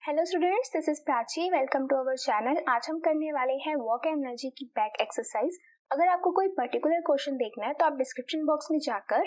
Hello students, this is Prachi. Welcome to our channel. आज हम करने वाले हैं वर्क एनर्जी की बैक एक्सरसाइज। अगर आपको कोई पर्टिकुलर क्वेश्चन देखना है तो आप डिस्क्रिप्शन बॉक्स में जाकर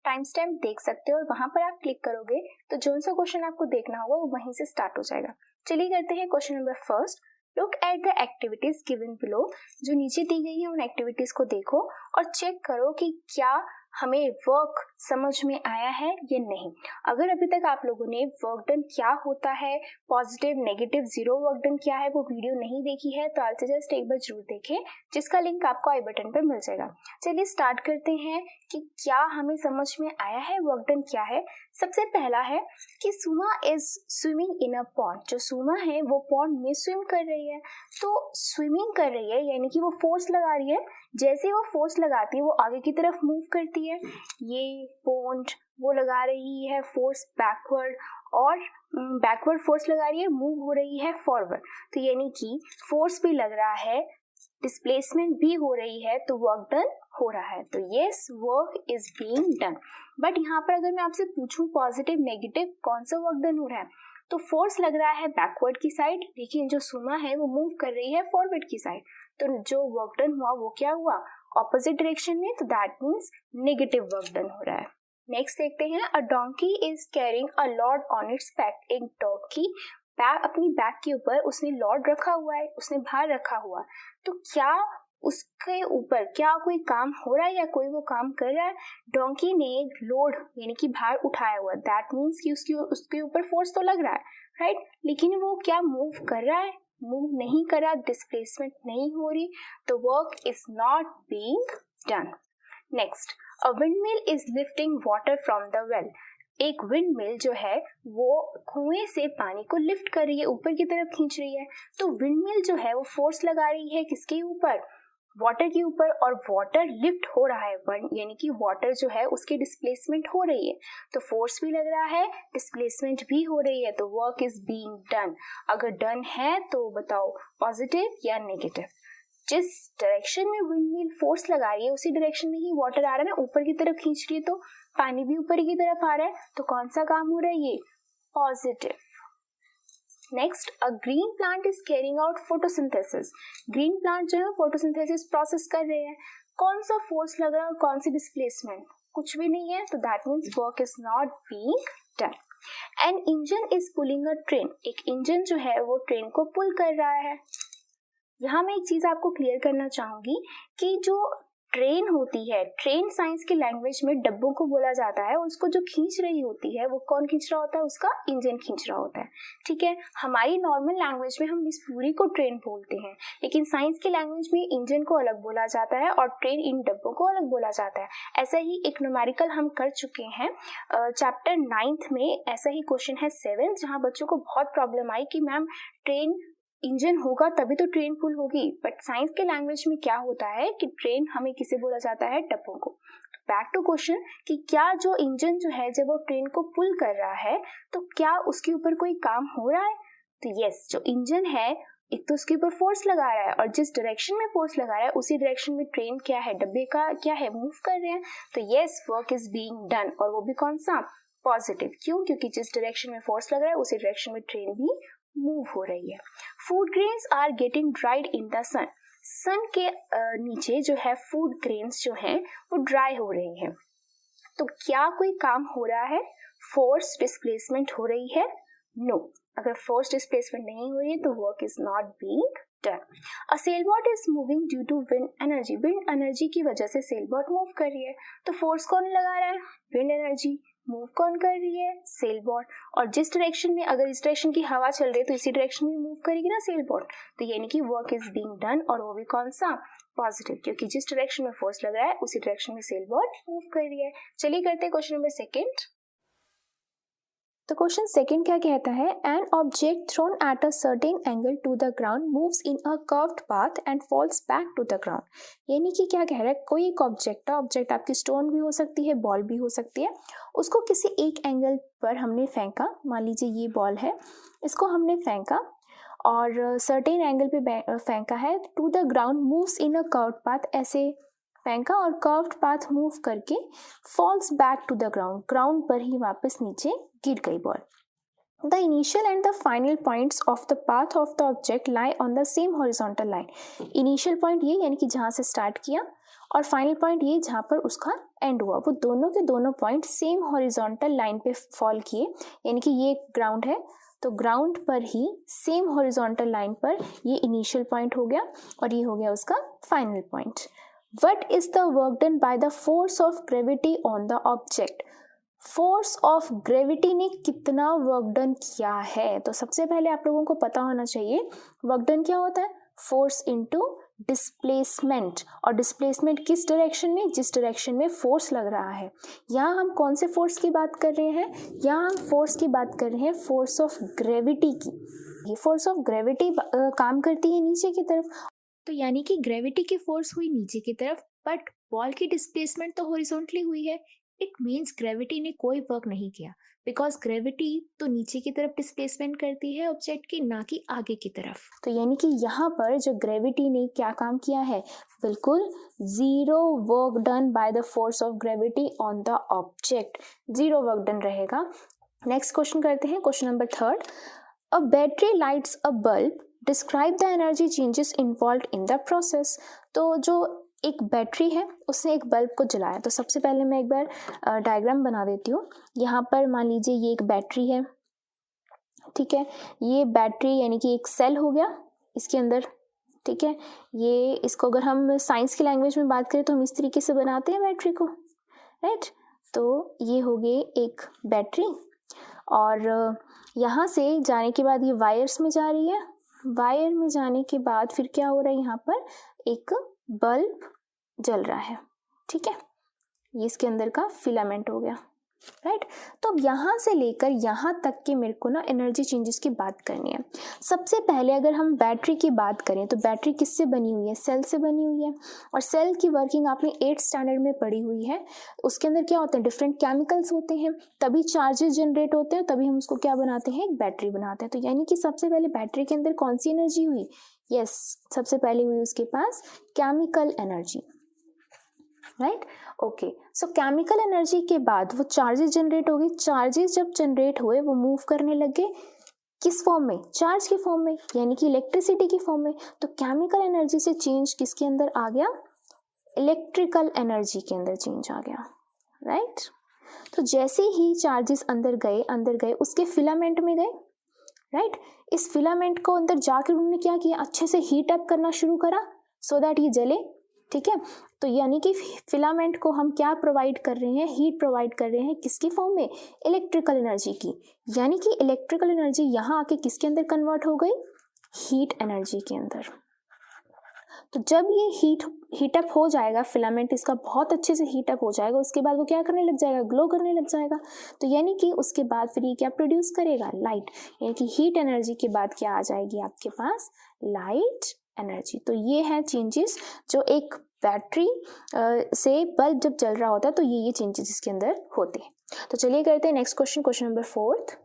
टाइम स्टैम्प देख सकते हो और वहां पर आप क्लिक करोगे तो जो सा क्वेश्चन आपको देखना होगा वो वहीं से स्टार्ट हो जाएगा। चलिए करते हैं question number first. Look at the activities given below. जो नीचे दी गई है उन एक्टिविटीज को देखो और चेक करो कि क्या हमें वर्क समझ में आया है या नहीं। अगर अभी तक आप लोगों ने वर्क डन क्या होता है, positive negative zero work done क्या है, वो वीडियो नहीं देखी है तो आज से जस्ट एक बार जरूर देखें, जिसका लिंक आपको आई बटन पर मिल जाएगा। चलिए स्टार्ट करते हैं कि क्या हमें समझ में आया है वर्क डन क्या है। सबसे पहला है कि Suma is swimming in a pond. जो सुमा है वो पॉन्ड में स्विम कर रही है, तो स्विमिंग कर रही है यानी कि वो फोर्स लगा रही है। जैसे वो फोर्स लगाती है वो आगे की तरफ मूव करती है, ये पॉन्ड वो लगा रही है फोर्स बैकवर्ड और बैकवर्ड फोर्स लगा रही है, मूव हो रही है फॉरवर्ड। तो यानी कि फोर्स भी लग रहा है, डिस्प्लेसमेंट भी हो रही है, तो वर्क डन हो रहा है। तो yes, work is being done. But यहाँ पर अगर मैं आपसे पूछूं पॉजिटिव नेगेटिव कौन सा वर्क डन हो रहा है, तो फोर्स लग रहा है बैकवर्ड की साइड, लेकिन जो सुमा है वो मूव कर रही है फॉरवर्ड की साइड। तो जो वर्क डन हुआ वो क्या हुआ, ऑपोजिट डायरेक्शन में, तो that means negative work done हो रहा है। नेक्स्ट देखते हैं। अ donkey is carrying a load on it's back. एक डोंकी अपनी बैक के ऊपर उसने लॉड रखा हुआ है, उसने भार रखा हुआ है। तो क्या उसके ऊपर क्या कोई काम हो रहा है या कोई वो काम कर रहा है। डोंकी ने लोड यानी कि भार उठाया हुआ, दैट मीन्स कि उसके ऊपर फोर्स तो लग रहा है, राइट, लेकिन वो क्या मूव कर रहा है, मूव नहीं कर रहा, डिस्प्लेसमेंट नहीं हो रही, तो work is not being done. Next, a windmill is lifting water from the well. एक विंडमिल जो है वो कुएं से पानी को लिफ्ट कर रही है, ऊपर की तरफ खींच रही है। तो विंडमिल जो है वो फोर्स लगा रही है किसके ऊपर, वाटर के ऊपर, और वाटर लिफ्ट हो रहा है, यानी कि वाटर जो है उसकी डिस्प्लेसमेंट हो रही है। तो फोर्स भी लग रहा है, डिस्प्लेसमेंट भी हो रही है, तो वर्क इज बीइंग डन। अगर डन है तो बताओ पॉजिटिव या नेगेटिव। जिस डायरेक्शन में विंडमिल फोर्स लगा रही है उसी डायरेक्शन में ही वाटर आ रहा है ना, ऊपर की तरफ खींच रही है, तो पानी भी ऊपर की तरफ आ रहा है, तो कौन सा काम हो रहा है, ये positive. Next, a green plant is carrying out photosynthesis. Green plant जो है फोटोसिंथेसिस प्रोसेस कर रहे हैं। कौन सा फोर्स लग रहा है और कौन सी डिस्प्लेसमेंट, कुछ भी नहीं है, तो that means work is not being done. An engine is pulling a train. एक इंजन जो है वो ट्रेन को पुल कर रहा है। यहाँ मैं एक चीज आपको क्लियर करना चाहूंगी कि जो ट्रेन होती है, ट्रेन साइंस की लैंग्वेज में डब्बों को बोला जाता है, और उसको जो खींच रही होती है वो कौन खींच रहा होता है, उसका इंजन खींच रहा होता है। ठीक है, हमारी नॉर्मल लैंग्वेज में हम इस पूरी को ट्रेन बोलते हैं, लेकिन साइंस की लैंग्वेज में इंजन को अलग बोला जाता है और ट्रेन इन डब्बों को अलग बोला जाता है। ऐसा ही एक न्यूमेरिकल हम कर चुके हैं चैप्टर 9th में। ऐसा ही क्वेश्चन है 7, जहाँ बच्चों को बहुत प्रॉब्लम आई कि मैम ट्रेन इंजन होगा तभी तो ट्रेन पुल होगी, बट साइंस के लैंग्वेज में क्या होता है कि ट्रेन हमें किसे बोला जाता है, डब्बों को। बैक टू क्वेश्चन कि क्या जो इंजन जो है जब वो ट्रेन को पुल कर रहा है तो क्या उसके ऊपर कोई काम हो रहा है, तो यस, जो इंजन है एक तो उसके ऊपर फोर्स लगा रहा है और जिस डायरेक्शन में फोर्स लगा रहा है उसी डायरेक्शन में ट्रेन क्या है, डब्बे का क्या है, मूव कर रहे हैं। तो yes, work is being done, और वो भी कौन सा, पॉजिटिव। क्यों, क्योंकि जिस डायरेक्शन में फोर्स लग रहा है उसी डायरेक्शन में ट्रेन भी मूव हो रही है। Food grains are getting dried in the sun. Sun के नीचे जो है फूड ग्रेन्स जो हैं वो ड्राई हो रही हैं। तो क्या कोई काम हो रहा है, फोर्स डिस्प्लेसमेंट हो रही है, नो। अगर फोर्स डिस्प्लेसमेंट नहीं हो रही है तो work is not being done. A sailboat is moving due to wind energy. Wind energy की वजह से सेलबोट मूव कर रही है, तो फोर्स कौन लगा रहा है, विंड एनर्जी। मूव कौन कर रही है, सेलबोट। और जिस डायरेक्शन में, अगर इस डायरेक्शन की हवा चल रही है तो इसी डायरेक्शन में मूव करेगी ना सेलबोट, तो यानी कि वर्क इज बीइंग डन, और वो भी कौन सा, पॉजिटिव, क्योंकि जिस डायरेक्शन में फोर्स लग रहा है उसी डायरेक्शन में सेलबोट मूव कर रही है। चलिए करते हैं क्वेश्चन नंबर 2। तो क्वेश्चन 2 क्या कहता है, an object thrown at a certain angle to the ground moves in a curved path and falls back to the ground. यानी कि क्या कह रहा है, कोई एक ऑब्जेक्ट आपकी स्टोन भी हो सकती है, बॉल भी हो सकती है, उसको किसी एक एंगल पर हमने फेंका। मान लीजिए ये बॉल है, इसको हमने फेंका और सर्टेन एंगल पे फेंका है, to the ground moves in a curved path, ऐसे फेंका और कर्व्ड पाथ मूव करके falls back to the ground, ground पर ही वापस नीचे गिर गई ball. The initial and the final points of the path of the object lie on the same horizontal line. Initial point ये यानी कि जहाँ से स्टार्ट किया और फाइनल पॉइंट ये जहाँ पर उसका एंड हुआ, वो दोनों के दोनों पॉइंट सेम हॉरिजॉन्टल लाइन पे फॉल किए, यानी कि ये ग्राउंड है तो ग्राउंड पर ही सेम हॉरिजॉन्टल लाइन पर ये इनिशियल पॉइंट हो गया और ये हो गया उसका final point. What is the work done by the force of gravity on the object? Force of gravity ने कितना वर्क डन किया है? तो सबसे पहले आप लोगों को पता होना चाहिए वर्क डन क्या होता है. फोर्स इनटू डिस्प्लेसमेंट, और डिस्प्लेसमेंट किस डायरेक्शन में, जिस डायरेक्शन में फोर्स लग रहा है. यहाँ हम कौन से फोर्स की बात कर रहे हैं, यहाँ हम फोर्स की बात कर रहे हैं फोर्स ऑफ ग्रेविटी की. ये फोर्स ऑफ ग्रेविटी काम करती है नीचे की तरफ, तो यानी कि ग्रेविटी की फोर्स हुई नीचे की तरफ, बट बॉल की डिस्प्लेसमेंट तो हॉरिजॉन्टली हुई है. इट मीन्स ग्रेविटी ने कोई वर्क नहीं किया, बिकॉज ग्रेविटी तो नीचे की तरफ डिस्प्लेसमेंट करती है ऑब्जेक्ट की, ना कि आगे की तरफ. तो यानी कि यहाँ पर जो ग्रेविटी ने क्या काम किया है, बिल्कुल zero work done by the force of gravity on the object. Zero work done रहेगा. नेक्स्ट क्वेश्चन करते हैं, question number 3. A battery lights a bulb, describe the energy changes involve in the process. तो जो एक battery है उसने एक bulb को जलाया. तो सबसे पहले मैं एक बार डायग्राम बना देती हूँ. यहाँ पर मान लीजिए ये एक बैटरी है, ठीक है. ये बैटरी यानी कि एक सेल हो गया इसके अंदर, ठीक है. ये इसको अगर हम साइंस की लैंग्वेज में बात करें तो हम इस तरीके से बनाते हैं बैटरी को, राइट. तो ये हो गई एक बैटरी, और यहाँ से जाने के बाद ये वायर्स में जा रही है. वायर में जाने के बाद फिर क्या हो रहा है, यहाँ पर एक बल्ब जल रहा है, ठीक है. ये इसके अंदर का फिलामेंट हो गया, राइट. तो अब यहाँ से लेकर यहाँ तक के मेरे को ना एनर्जी चेंजेस की बात करनी है. सबसे पहले अगर हम बैटरी की बात करें तो बैटरी किससे बनी हुई है, सेल से बनी हुई है. और सेल की वर्किंग आपने 8th स्टैंडर्ड में पढ़ी हुई है. उसके अंदर क्या होते हैं, डिफरेंट केमिकल्स होते हैं, तभी चार्जेस जनरेट होते हैं, तभी हम उसको क्या बनाते हैं, एक बैटरी बनाते हैं. तो यानी कि सबसे पहले बैटरी के अंदर कौन सी एनर्जी हुई, यस, सबसे पहले हुई उसके पास chemical energy, right. Okay, so chemical energy के बाद वो चार्जेस जनरेट हो गए. चार्जेस जब जनरेट हुए वो मूव करने लगे किस फॉर्म में, चार्ज के फॉर्म में, यानी कि इलेक्ट्रिसिटी की फॉर्म में. तो केमिकल एनर्जी से चेंज किसके अंदर आ गया, इलेक्ट्रिकल एनर्जी के अंदर चेंज आ गया, राइट. तो जैसे ही चार्जेस अंदर गए उसके फिलामेंट में गए, राइट. इस फिलामेंट को अंदर जाकर उन्होंने क्या किया, अच्छे से हीट अप करना शुरू करा सो दैट ये जले, ठीक है. तो यानी कि फिलामेंट को हम क्या प्रोवाइड कर रहे हैं, हीट प्रोवाइड कर रहे हैं, किसकी फॉर्म में, इलेक्ट्रिकल एनर्जी की. यानी कि इलेक्ट्रिकल एनर्जी यहाँ आके किसके अंदर कन्वर्ट हो गई, हीट एनर्जी के अंदर. तो जब ये हीटअप हो जाएगा, फिलामेंट इसका बहुत अच्छे से हीटअप हो जाएगा, उसके बाद वो क्या करने लग जाएगा, ग्लो करने लग जाएगा. तो यानी कि उसके बाद फिर ये क्या प्रोड्यूस करेगा, लाइट. यानी कि हीट एनर्जी के बाद क्या आ जाएगी आपके पास, लाइट एनर्जी. तो ये है चेंजेस जो एक बैटरी से बल्ब जब जल रहा होता है तो ये चेंजेस इसके अंदर होते हैं. तो चलिए करते हैं नेक्स्ट क्वेश्चन, क्वेश्चन नंबर 4.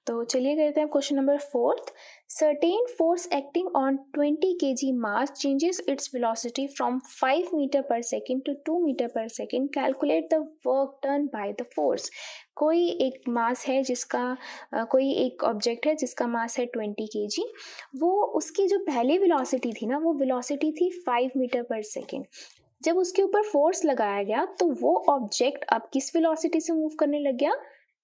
तो चलिए करते हैं question number 4. Certain force acting on 20 kg mass changes its velocity from 5 meter per second to 2 meter per second. Calculate the work done by the force. कोई एक मास है जिसका कोई एक ऑब्जेक्ट है जिसका मास है 20 kg. वो उसकी जो पहली वेलोसिटी थी ना, वो वेलोसिटी थी 5 मीटर पर सेकेंड. जब उसके ऊपर फोर्स लगाया गया तो वो ऑब्जेक्ट अब किस वेलोसिटी से मूव करने लग गया,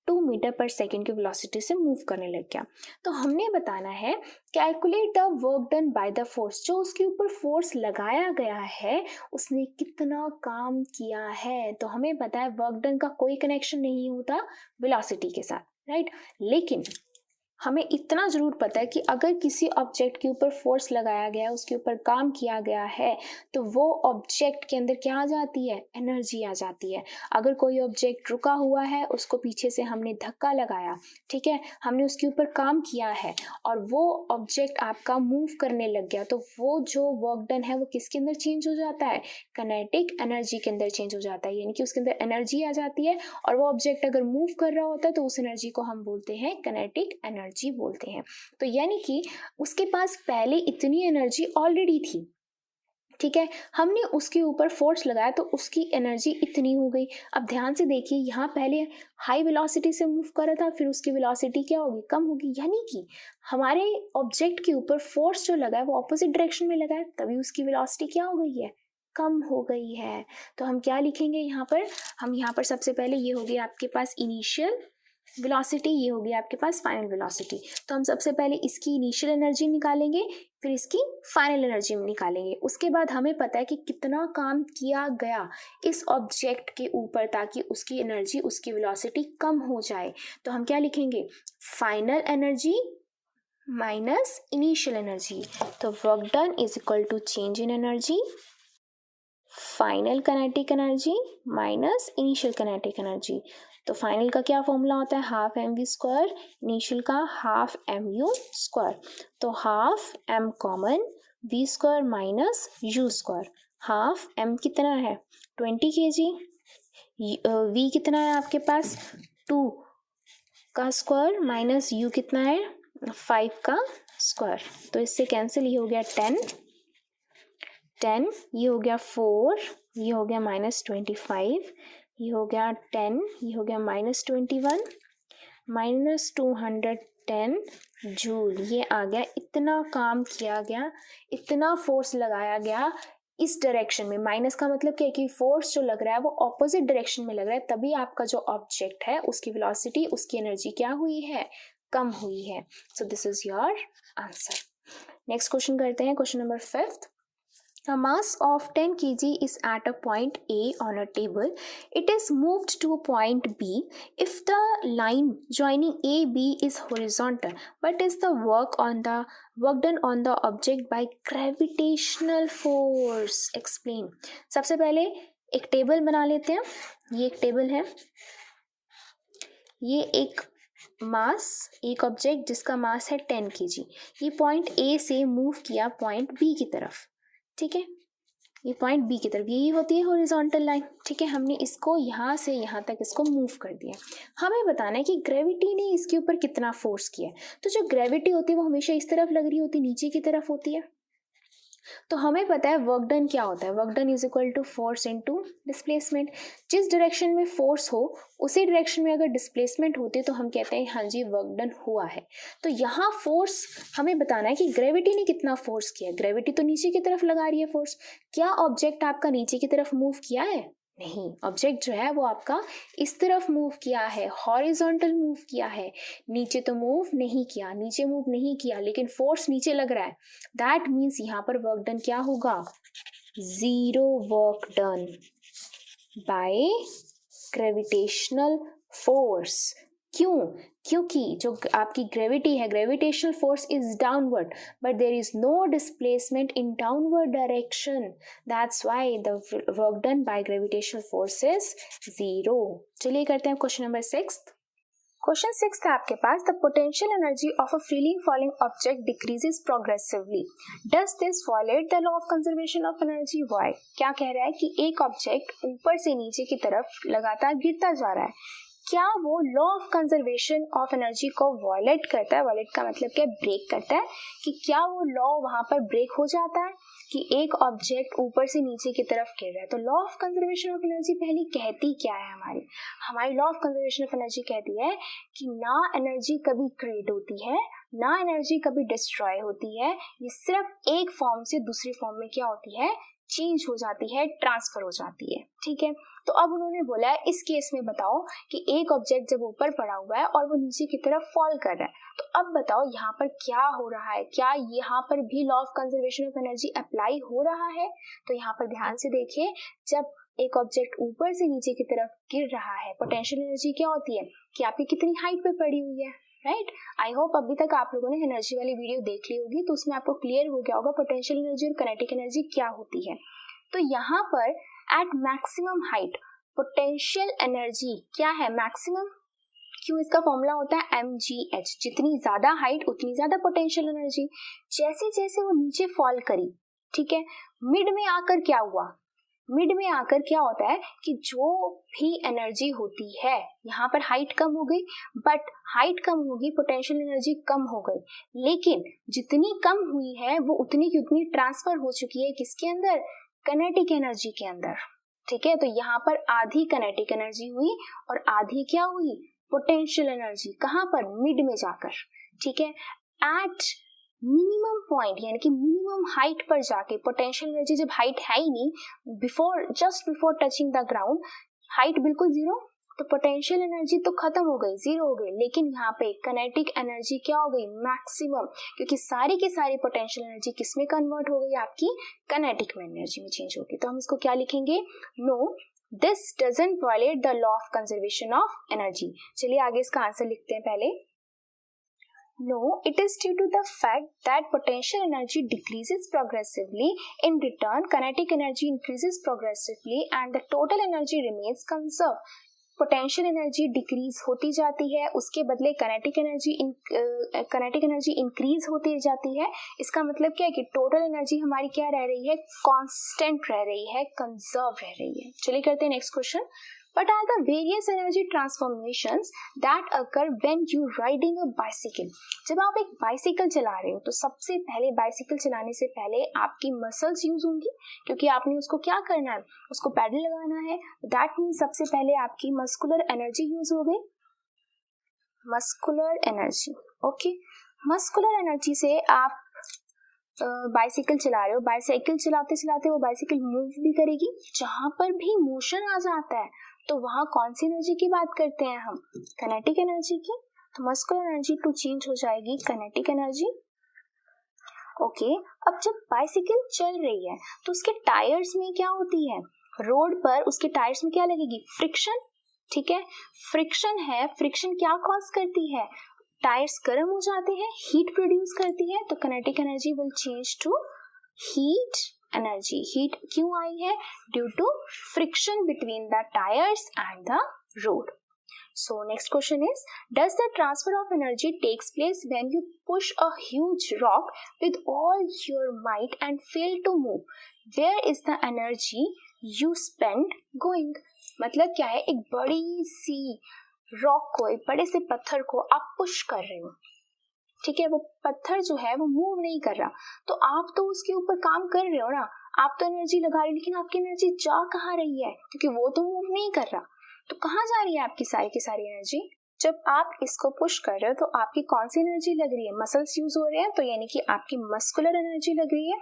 2 मीटर पर सेकेंड की वेलोसिटी से मूव करने लग गया. तो हमने बताना है calculate the work done by the force. जो उसके ऊपर फोर्स लगाया गया है उसने कितना काम किया है. तो हमें पता है वर्क डन का कोई कनेक्शन नहीं होता वेलोसिटी के साथ, राइट. लेकिन हमें इतना जरूर पता है कि अगर किसी ऑब्जेक्ट के ऊपर फोर्स लगाया गया है, उसके ऊपर काम किया गया है, तो वो ऑब्जेक्ट के अंदर क्या आ जाती है, एनर्जी आ जाती है. अगर कोई ऑब्जेक्ट रुका हुआ है, उसको पीछे से हमने धक्का लगाया, ठीक है, हमने उसके ऊपर काम किया है और वो ऑब्जेक्ट आपका मूव करने लग गया, तो वो जो वर्क डन है वो किसके अंदर चेंज हो जाता है, काइनेटिक एनर्जी के अंदर चेंज हो जाता है. यानी कि उसके अंदर एनर्जी आ जाती है और वो ऑब्जेक्ट अगर मूव कर रहा होता है तो उस एनर्जी को हम बोलते हैं काइनेटिक एनर्जी बोलते हैं. तो यानी कि उसके पास पहले इतनी एनर्जी ऑलरेडी थी, ठीक है, हमने उसके ऊपर फोर्स लगाया तो उसकी एनर्जी इतनी हो गई। अब ध्यान से देखिए, यहाँ पहले हाई वेलोसिटी से मूव कर रहा था, फिर उसकी वेलोसिटी क्या होगी, कम होगी, यानी कि हमारे ऑब्जेक्ट के ऊपर फोर्स जो लगा है वो ऑपोजिट डायरेक्शन में लगा है, तभी उसकी वेलोसिटी क्या हो गई है, कम हो गई है। तो हम क्या लिखेंगे यहाँ पर, हम यहाँ पर सबसे पहले ये हो गया आपके पास इनिशियल वेलोसिटी, ये हो गया आपके पास फाइनल वेलोसिटी। तो हम सबसे पहले इसकी इनिशियल एनर्जी निकालेंगे, फिर इसकी फाइनल एनर्जी निकालेंगे। उसके बाद हमें पता है कि कितना काम किया गया इस ऑब्जेक्ट के ऊपर ताकि उसकी एनर्जी, उसकी वेलोसिटी कम हो जाए। तो हम क्या लिखेंगे, final energy minus initial energy. तो work done is equal to change in energy, final kinetic energy minus initial kinetic energy. तो फाइनल का क्या फॉर्मूला होता है, half M we square, initial का हाफ एम यू स्क्वायर। तो half M common, V square minus U square. Half M कितना है 20 kg, we कितना है आपके पास 2 का स्क्वायर माइनस यू कितना है 5 का स्क्वायर। तो इससे कैंसिल, ये हो गया 10, ये हो गया 4, ये हो गया -25, ये हो गया 10, ये हो गया -21, -210 जूल। ये आ गया, इतना काम किया गया, इतना फोर्स लगाया गया इस डायरेक्शन में। माइनस का मतलब क्या है कि फोर्स जो लग रहा है वो ऑपोजिट डायरेक्शन में लग रहा है, तभी आपका जो ऑब्जेक्ट है उसकी वेलोसिटी, उसकी एनर्जी क्या हुई है, कम हुई है। So this is your answer. Next question करते हैं, question number 5th। A mass of 10 kg is at a point A on a table. It is moved to a point B. If the line joining A, B is horizontal, what is the work done on the object by gravitational force? Explain. सबसे पहले एक table बना लेते हैं। ये एक table है, ये एक मास, एक ऑब्जेक्ट जिसका मास है 10 kg, ये पॉइंट A से मूव किया पॉइंट B की तरफ। ठीक है, ये पॉइंट बी की तरफ, यही होती है हॉरिजॉन्टल लाइन। ठीक है, हमने इसको यहाँ से यहाँ तक इसको मूव कर दिया। हमें बताना है कि ग्रेविटी ने इसके ऊपर कितना फोर्स किया है। तो जो ग्रेविटी होती है वो हमेशा इस तरफ लग रही होती है, नीचे की तरफ होती है। तो हमें पता है वर्क डन क्या होता है, work done is equal to force into displacement. जिस डायरेक्शन में फोर्स हो उसी डायरेक्शन में अगर डिस्प्लेसमेंट होती है तो हम कहते हैं हाँ जी वर्क डन हुआ है। तो यहाँ फोर्स हमें बताना है कि ग्रेविटी ने कितना फोर्स किया। ग्रेविटी तो नीचे की तरफ लगा रही है फोर्स। क्या ऑब्जेक्ट आपका नीचे की तरफ मूव किया है? नहीं, ऑब्जेक्ट जो है वो आपका इस तरफ मूव किया है, हॉरिजॉन्टल मूव किया है, नीचे तो मूव नहीं किया, नीचे मूव नहीं किया, लेकिन फोर्स नीचे लग रहा है। दैट मीन्स यहाँ पर वर्क डन क्या होगा, zero work done by gravitational force. क्यों? क्योंकि जो आपकी ग्रेविटी है, gravitational force is downward but there is no displacement in downward direction, that's why the work done by gravitational force is zero. चलिए करते हैं question number 6th। Question 6th है आपके पास, the potential energy of a freely falling object decreases progressively, does this violate the law of conservation of energy? Why? क्या कह रहा है कि एक ऑब्जेक्ट ऊपर से नीचे की तरफ लगातार गिरता जा रहा है, क्या वो law of conservation of energy को वायलेट करता है? वायलेट का मतलब क्या, ब्रेक करता है। कि क्या वो लॉ वहां पर ब्रेक हो जाता है कि एक ऑब्जेक्ट ऊपर से नीचे की तरफ गिर रहा है? तो law of conservation of energy पहले कहती क्या है, हमारी law of conservation of energy कहती है कि ना एनर्जी कभी क्रिएट होती है, ना एनर्जी कभी डिस्ट्रॉय होती है, ये सिर्फ एक फॉर्म से दूसरी फॉर्म में क्या होती है, चेंज हो जाती है, ट्रांसफर हो जाती है। ठीक है, तो अब उन्होंने बोला है इस केस में बताओ कि एक ऑब्जेक्ट जब ऊपर पड़ा हुआ है और वो नीचे की तरफ फॉल कर रहा है, तो अब बताओ यहाँ पर क्या हो रहा है, क्या यहाँ पर भी law of conservation of energy apply हो रहा है? तो यहाँ पर ध्यान से देखिए, जब एक ऑब्जेक्ट ऊपर से नीचे की तरफ गिर रहा है, पोटेंशियल एनर्जी क्या होती है कि आपकी कितनी हाइट पे पड़ी हुई है, राइट? आई होप अभी तक आप लोगों ने एनर्जी वाली वीडियो देख ली होगी, तो उसमें आपको क्लियर हो गया होगा पोटेंशियल एनर्जी और काइनेटिक एनर्जी क्या होती है। तो यहाँ पर at maximum height potential energy क्या है, मैक्सिमम। क्यों? इसका फॉर्मूला होता है mgh, जितनी ज्यादा हाइट उतनी ज्यादा पोटेंशियल एनर्जी। जैसे जैसे वो नीचे फॉल करी, ठीक है, मिड में आकर क्या हुआ, मिड में आकर क्या होता है कि जो भी एनर्जी होती है, यहाँ पर हाइट कम हो गई, बट हाइट कम होगी, पोटेंशियल एनर्जी कम हो गई, लेकिन जितनी कम हुई है वो उतनी की उतनी ट्रांसफर हो चुकी है किसके अंदर, काइनेटिक एनर्जी के अंदर। ठीक है, तो यहाँ पर आधी काइनेटिक एनर्जी हुई और आधी क्या हुई, पोटेंशियल एनर्जी। कहाँ पर, मिड में जाकर। ठीक है, एट मिनिमम पॉइंट यानी कि मिनिमम हाइट पर जाके, पोटेंशियल एनर्जी जब हाइट है ही नहीं, just before touching the ground height बिल्कुल जीरो, तो पोटेंशियल एनर्जी तो खत्म हो गई, जीरो हो गई, लेकिन यहाँ पे काइनेटिक एनर्जी क्या हो गई, मैक्सिमम, क्योंकि सारी की सारी पोटेंशियल एनर्जी किस में कन्वर्ट हो गई, आपकी काइनेटिक एनर्जी में चेंज होगी। तो हम इसको क्या लिखेंगे, no this doesn't violate the law of conservation of energy. चलिए आगे इसका आंसर लिखते हैं पहले। No, it is due to the fact that potential energy decreases progressively. In return, kinetic energy increases progressively and the total energy remains conserved. Potential energy decrease होती जाती है, उसके बदले काइनेटिक एनर्जी इंक्रीज होती जाती है। इसका मतलब क्या है कि टोटल एनर्जी हमारी क्या रह रही है, कांस्टेंट रह रही है, कंजर्व रह रही है। चलिए करते हैं next question. What are the various energy transformations that occur when you riding a bicycle? जब आप एक बाइसिकल चला रहे हो तो सबसे पहले बाइसिकल चलाने से पहले आपकी मसल्स यूज होंगी, क्योंकि आपने उसको क्या करना है, उसको पैडल लगाना है। दैट मीन्स सबसे पहले आपकी मस्कुलर एनर्जी यूज हो गई, muscular energy. Okay, muscular energy से आप बाइसिकल चला रहे हो, बाइसाइकिल चलाते चलाते वो बाइसिकल मूव भी करेगी। जहां पर भी मोशन आ जाता है तो वहां कौन सी एनर्जी की बात करते हैं हम, काइनेटिक एनर्जी की। तो मस्कुलर एनर्जी टू चेंज हो जाएगी काइनेटिक एनर्जी। ओके, अब जब बाइसिकल चल रही है तो उसके टायर्स में क्या होती है, रोड पर उसके टायर्स में क्या लगेगी, फ्रिक्शन। ठीक है, फ्रिक्शन है, फ्रिक्शन क्या कॉज करती है, टायर्स गर्म हो जाते हैं, हीट प्रोड्यूस करती है, तो kinetic energy will change to heat energy. Heat क्यों आई है, due to friction between the tyres and the road. So next question is, does the transfer of energy takes place when you push a huge rock with all your might and fail to move? Where is the energy you spend going? मतलब क्या है, एक बड़ी सी rock को, एक बड़े से पत्थर को आप पुश कर रहे हो। ठीक है, वो पत्थर जो है वो मूव नहीं कर रहा, तो आप तो उसके ऊपर काम कर रहे हो ना, आप तो एनर्जी लगा रहे हो, लेकिन आपकी एनर्जी जा कहाँ रही है, क्योंकि वो तो मूव नहीं कर रहा, तो कहाँ जा रही है आपकी सारी की सारी एनर्जी। जब आप इसको पुश कर रहे हो तो आपकी कौन सी एनर्जी लग रही है, मसल्स यूज हो रहे हैं, तो यानी कि आपकी मस्कुलर एनर्जी लग रही है।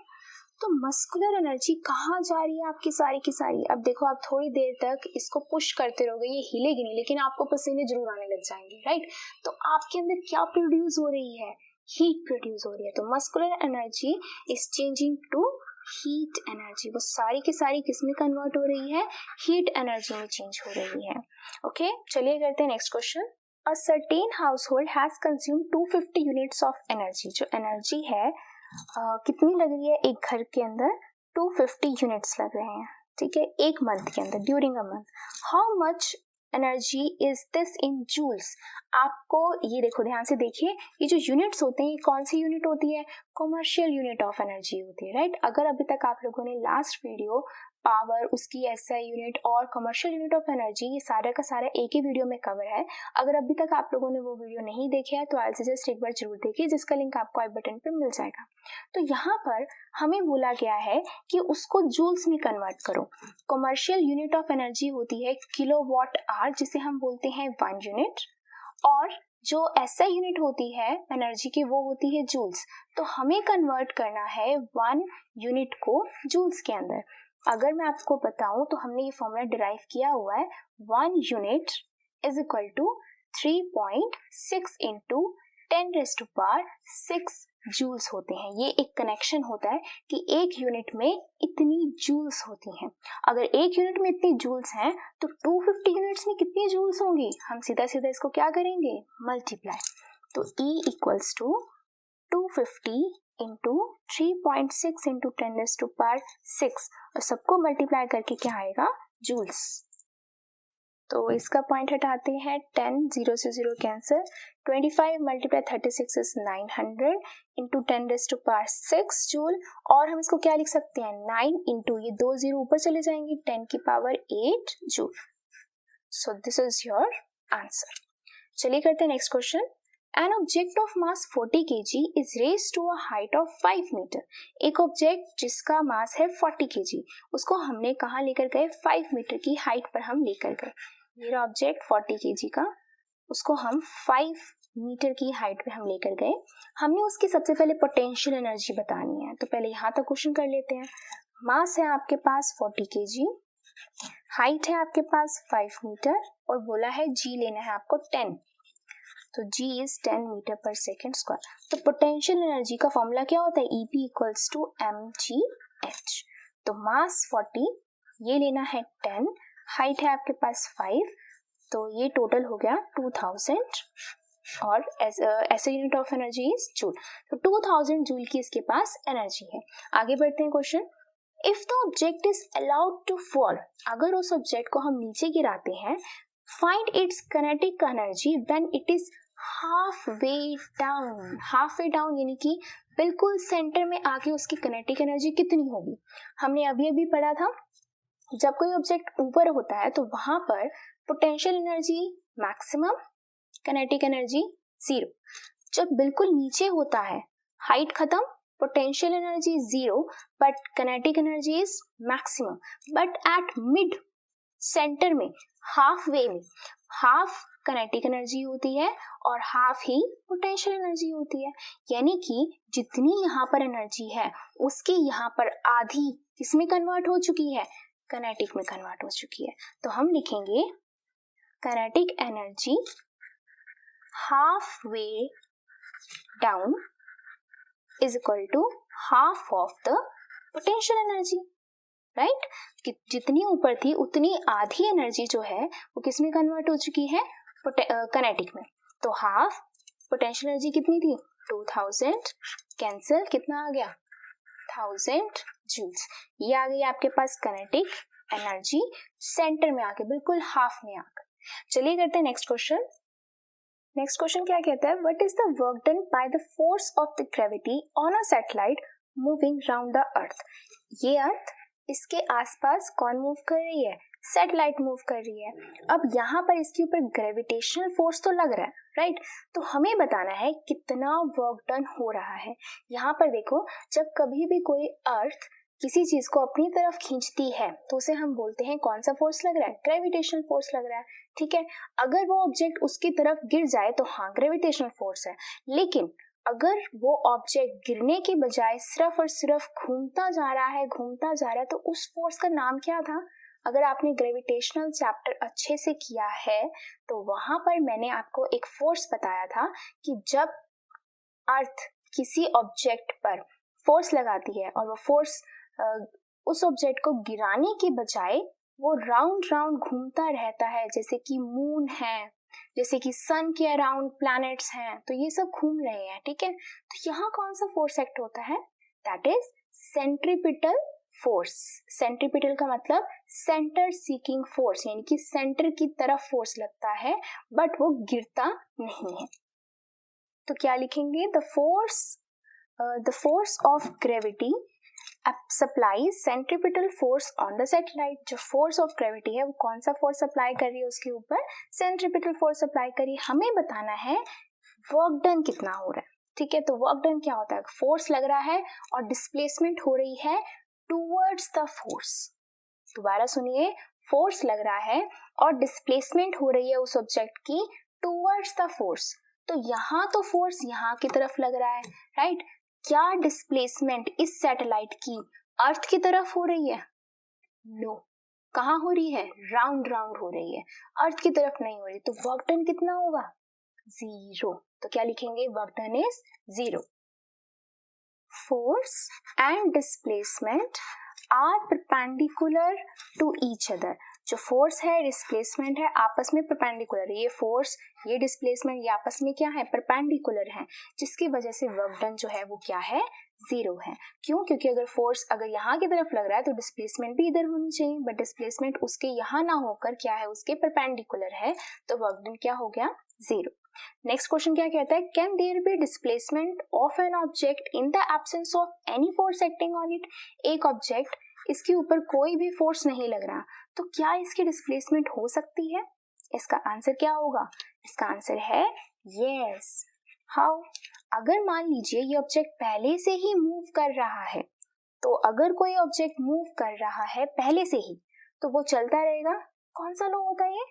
तो मस्कुलर एनर्जी कहाँ जा रही है आपकी सारी की सारी। अब देखो, आप थोड़ी देर तक इसको पुश करते रहोगे, ये हिलेगी नहीं, लेकिन आपको पसीने जरूर आने लग जाएंगे, राइट। तो आपके अंदर क्या प्रोड्यूस हो रही है, हीट प्रोड्यूस हो रही है। तो muscular energy is changing to heat energy. वो सारी की सारी किसमें कन्वर्ट हो रही है, हीट एनर्जी में चेंज हो रही है। ओके, चलिए करते हैं next question. A certain household has consumed 250 units of energy. जो एनर्जी है कितनी लग रही है एक घर के अंदर, 250 यूनिट्स लग रहे हैं। ठीक है, एक मंथ के अंदर, during a month. How much energy is this in joules. आपको ये देखो, ध्यान से देखिए, ये जो यूनिट्स होते हैं ये कौन सी यूनिट होती है, कॉमर्शियल यूनिट ऑफ एनर्जी होती है, राइट। अगर अभी तक आप लोगों ने लास्ट वीडियो पावर, उसकी एसआई यूनिट और कमर्शियल यूनिट ऑफ एनर्जी, ये सारा का सारा एक ही वीडियो में कवर है। अगर अभी तक आप लोगों ने वो वीडियो नहीं देखा है तो आई सजेस्ट एक बार जरूर देखिए, जिसका लिंक आपको आई बटन पर मिल जाएगा। तो यहाँ पर हमें बोला गया है कि उसको जूल्स में कन्वर्ट करो। कमर्शियल यूनिट ऑफ एनर्जी होती है किलोवाट आवर, जिसे हम बोलते हैं 1 यूनिट, और जो एसआई यूनिट होती है एनर्जी की वो होती है जूल्स। तो हमें कन्वर्ट करना है 1 यूनिट को जूल्स के अंदर। अगर मैं आपको बताऊं तो हमने ये फॉर्मूला डिराइव किया हुआ है, 1 unit is equal to 3.6 into 10⁻⁶ joules होते हैं। ये एक कनेक्शन होता है कि एक यूनिट में इतनी जूल्स होती हैं। अगर एक यूनिट में इतनी जूल्स हैं तो 250 यूनिट्स में कितनी जूल्स होंगी, हम सीधा सीधा इसको क्या करेंगे, मल्टीप्लाई। तो E equals to 250 into 3.6 into 10⁻⁶, और सबको मल्टीप्लाई करके क्या आएगा, जूल्स। तो इसका पॉइंट हटाते हैं, 10, 0 से 0 cancel, 25 multiply 36 is 900 into 10⁻6 joule, और हम इसको क्या लिख सकते हैं, 9 इंटू ये 2 0 ऊपर चले जाएंगे, 10 की power 8 joule. So this is your answer. चलिए करते हैं next question. An object of mass 40 kg is raised to a height of 5 metre. एक ऑब्जेक्ट जिसका मास है 40 kg, उसको हमने कहाँ लेकर गए, 5 मीटर की हाइट पर हम लेकर गए। मेरा ऑब्जेक्ट 40 kg का, उसको हम 5 मीटर की हाइट पे हम लेकर गए। हमने उसकी सबसे पहले पोटेंशियल एनर्जी बतानी है, तो पहले यहाँ तक क्वेश्चन कर लेते हैं। मास है आपके पास 40 kg, हाइट है आपके पास 5 मीटर, और बोला है जी लेना है आपको 10, तो G इज 10 मीटर पर सेकेंड स्क्वायर। तो पोटेंशियल एनर्जी का फॉर्मूला क्या होता है, EP इक्वल्स टू mgh। तो मास 40, ये लेना है 10, हाइट है आपके पास 5, तो ये टोटल हो गया 2000, और ऐसे unit of energy is joule. तो 2000 जूल की इसके पास एनर्जी है। आगे बढ़ते हैं question. If the object is allowed to fall, अगर उस ऑब्जेक्ट को हम नीचे गिराते हैं, find its kinetic energy when it is halfway down. Halfway down यानी कि बिल्कुल सेंटर में आके उसकी काइनेटिक एनर्जी कितनी होगी। हमने अभी अभी पढ़ा था, जब कोई ऑब्जेक्ट ऊपर होता है तो वहां पर potential energy maximum, kinetic energy 0। जब बिल्कुल नीचे होता है, हाइट खत्म, potential energy 0 but kinetic energy is maximum. But at mid centre में, हाफ वे में, हाफ काइनेटिक एनर्जी होती है और हाफ ही पोटेंशियल एनर्जी होती है। यानी कि जितनी यहाँ पर एनर्जी है उसकी यहाँ पर आधी किसमें कन्वर्ट हो चुकी है, काइनेटिक में कन्वर्ट हो चुकी है। तो हम लिखेंगे kinetic energy halfway down is equal to half of the potential energy, right. कि जितनी ऊपर थी उतनी आधी एनर्जी जो है वो किसमें कन्वर्ट हो चुकी है, काइनेटिक में। तो हाफ पोटेंशियल एनर्जी कितनी थी, 2000, कैंसिल, कितना आ गया, 1000 जूल्स। ये आ गई आपके पास काइनेटिक एनर्जी सेंटर में आके, बिल्कुल हाफ में आकर। चलिए करते हैं नेक्स्ट क्वेश्चन। नेक्स्ट क्वेश्चन क्या कहता है, what is the work done by the force of the gravity on a satellite moving round the earth. ये अर्थ, इसके आसपास कौन मूव कर रही है, सैटेलाइट मूव कर रही है। अब यहाँ पर इसके ऊपर ग्रेविटेशनल फोर्स तो लग रहा है, राइट। तो हमें बताना है कितना वर्क डन हो रहा है। यहाँ पर देखो, जब कभी भी कोई अर्थ किसी चीज को अपनी तरफ खींचती है तो उसे हम बोलते हैं कौन सा फोर्स लग रहा है, ग्रेविटेशनल फोर्स लग रहा है, ठीक है। अगर वो ऑब्जेक्ट उसकी तरफ गिर जाए तो हाँ ग्रेविटेशनल फोर्स है, लेकिन अगर वो ऑब्जेक्ट गिरने के बजाय सिर्फ और सिर्फ घूमता जा रहा है, घूमता जा रहा है, तो उस फोर्स का नाम क्या था। अगर आपने ग्रेविटेशनल चैप्टर अच्छे से किया है तो वहां पर मैंने आपको एक फोर्स बताया था कि जब अर्थ किसी ऑब्जेक्ट पर फोर्स लगाती है और वो फोर्स उस ऑब्जेक्ट को गिराने के बजाय वो राउंड राउंड घूमता रहता है, जैसे कि मून है, जैसे कि सन के अराउंड प्लैनेट्स हैं, तो ये सब घूम रहे हैं, ठीक है। तो यहाँ कौन सा फोर्स एक्ट होता है, that is centripetal force. Centripetal का मतलब सेंटर सीकिंग फोर्स, यानी कि सेंटर की तरफ फोर्स लगता है बट वो गिरता नहीं है। तो क्या लिखेंगे, the force of gravity supplies centripetal force on the satellite. जो फोर्स ऑफ ग्रेविटी है वो कौन सा फोर्स अप्लाई कर रही है उसके ऊपर, सेंट्रीपिटल फोर्स अप्लाई करी। हमें बताना है वर्क डन कितना हो रहा है, ठीक है। तो वर्क डन क्या होता है, फोर्स लग रहा है और डिस्प्लेसमेंट हो रही है टूवर्ड्स द फोर्स। दोबारा सुनिए, फोर्स लग रहा है और डिस्प्लेसमेंट हो रही है उस ऑब्जेक्ट की टूवर्ड्स द फोर्स। तो यहाँ तो फोर्स यहाँ की तरफ लग रहा है, राइट। क्या डिस्प्लेसमेंट इस सैटेलाइट की अर्थ की तरफ हो रही है, नो। कहाँ हो रही है, राउंड राउंड हो रही है, अर्थ की तरफ नहीं हो रही। तो वर्क डन कितना होगा, 0। तो क्या लिखेंगे, work done is 0। Force and displacement are perpendicular to each other. जो फोर्स है, डिस्प्लेसमेंट है, आपस में परपेंडिकुलर है। ये फोर्स, ये डिस्प्लेसमेंट, ये आपस में क्या है, परपेंडिकुलर है, जिसकी वजह से वर्क डन जो है वो क्या है, जीरो है। क्यों? क्योंकि अगर फोर्स अगर यहाँ की तरफ लग रहा है तो डिस्प्लेसमेंट भी इधर होनी चाहिए, बट डिस्प्लेसमेंट उसके यहाँ ना होकर क्या है, उसके परपेंडिकुलर है, तो वर्क डन क्या हो गया, जीरो। नेक्स्ट क्वेश्चन क्या कहता है, can there be displacement of an object in the absence of any force acting on it. एक ऑब्जेक्ट, इसके ऊपर कोई भी फोर्स नहीं लग रहा, तो क्या इसकी डिस्प्लेसमेंट हो सकती है? इसका आंसर क्या होगा? इसका आंसर है यस। हाउ? अगर मान लीजिए ये ऑब्जेक्ट पहले से ही मूव कर रहा है, तो अगर कोई ऑब्जेक्ट मूव कर रहा है पहले से ही, तो वो चलता रहेगा। कौन सा लॉ होता है ये?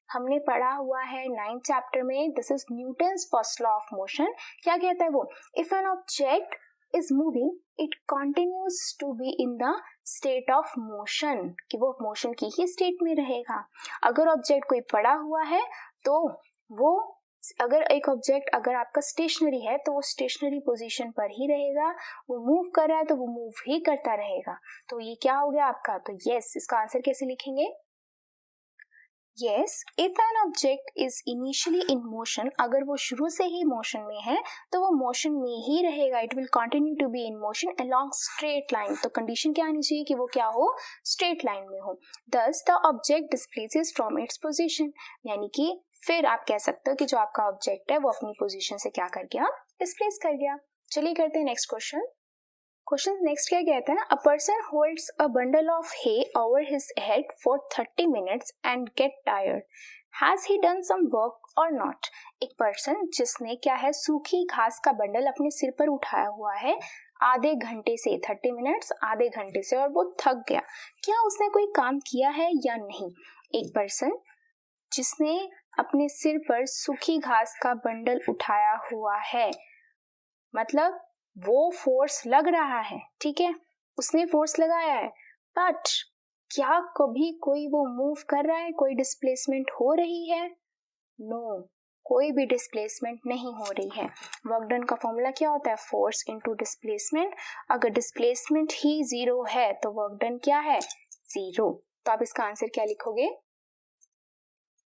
हमने पढ़ा हुआ है 9th चैप्टर में, this is Newton's first law of motion. क्या कहता है वो? If an object is moving it continues to be in the state of motion, कि वो मोशन की ही स्टेट में रहेगा। अगर ऑब्जेक्ट कोई पड़ा हुआ है तो वो, अगर एक ऑब्जेक्ट अगर आपका स्टेशनरी है तो वो स्टेशनरी पोजीशन पर ही रहेगा, वो मूव कर रहा है तो वो मूव ही करता रहेगा। तो ये क्या हो गया आपका? तो यस, इसका आंसर कैसे लिखेंगे? Yes, if an object is initially in motion, अगर वो शुरू से ही मोशन में है तो वो मोशन में ही रहेगा, it will continue to be in motion along straight line। तो कंडीशन क्या आनी चाहिए कि वो क्या हो, स्ट्रेट लाइन में हो। Thus the object displaces from its position, यानी कि फिर आप कह सकते हो कि जो आपका ऑब्जेक्ट है वो अपनी पोजीशन से क्या कर गया, डिस्प्लेस कर गया। चलिए करते हैं नेक्स्ट क्वेश्चन। क्वेश्चन नेक्स्ट क्या कहता है, a person holds a bundle of hay over his head for 30 minutes and get tired, has he done some work or not. एक पर्सन जिसने क्या है, सूखी घास का बंडल अपने सिर पर उठाया हुआ है आधे घंटे से, 30 मिनट्स आधे घंटे से, और वो थक गया, क्या उसने कोई काम किया है या नहीं? एक पर्सन जिसने अपने सिर पर सूखी घास का बंडल उठाया हुआ है, मतलब वो फोर्स लग रहा है, ठीक है, उसने फोर्स लगाया है, बट क्या कभी कोई वो मूव कर रहा है, कोई डिस्प्लेसमेंट हो रही है? नो, कोई भी डिस्प्लेसमेंट नहीं हो रही है। वर्क डन का फॉर्मूला क्या होता है, फोर्स इनटू डिस्प्लेसमेंट। अगर डिस्प्लेसमेंट ही जीरो है तो वर्क डन क्या है, जीरो। तो आप इसका आंसर क्या लिखोगे?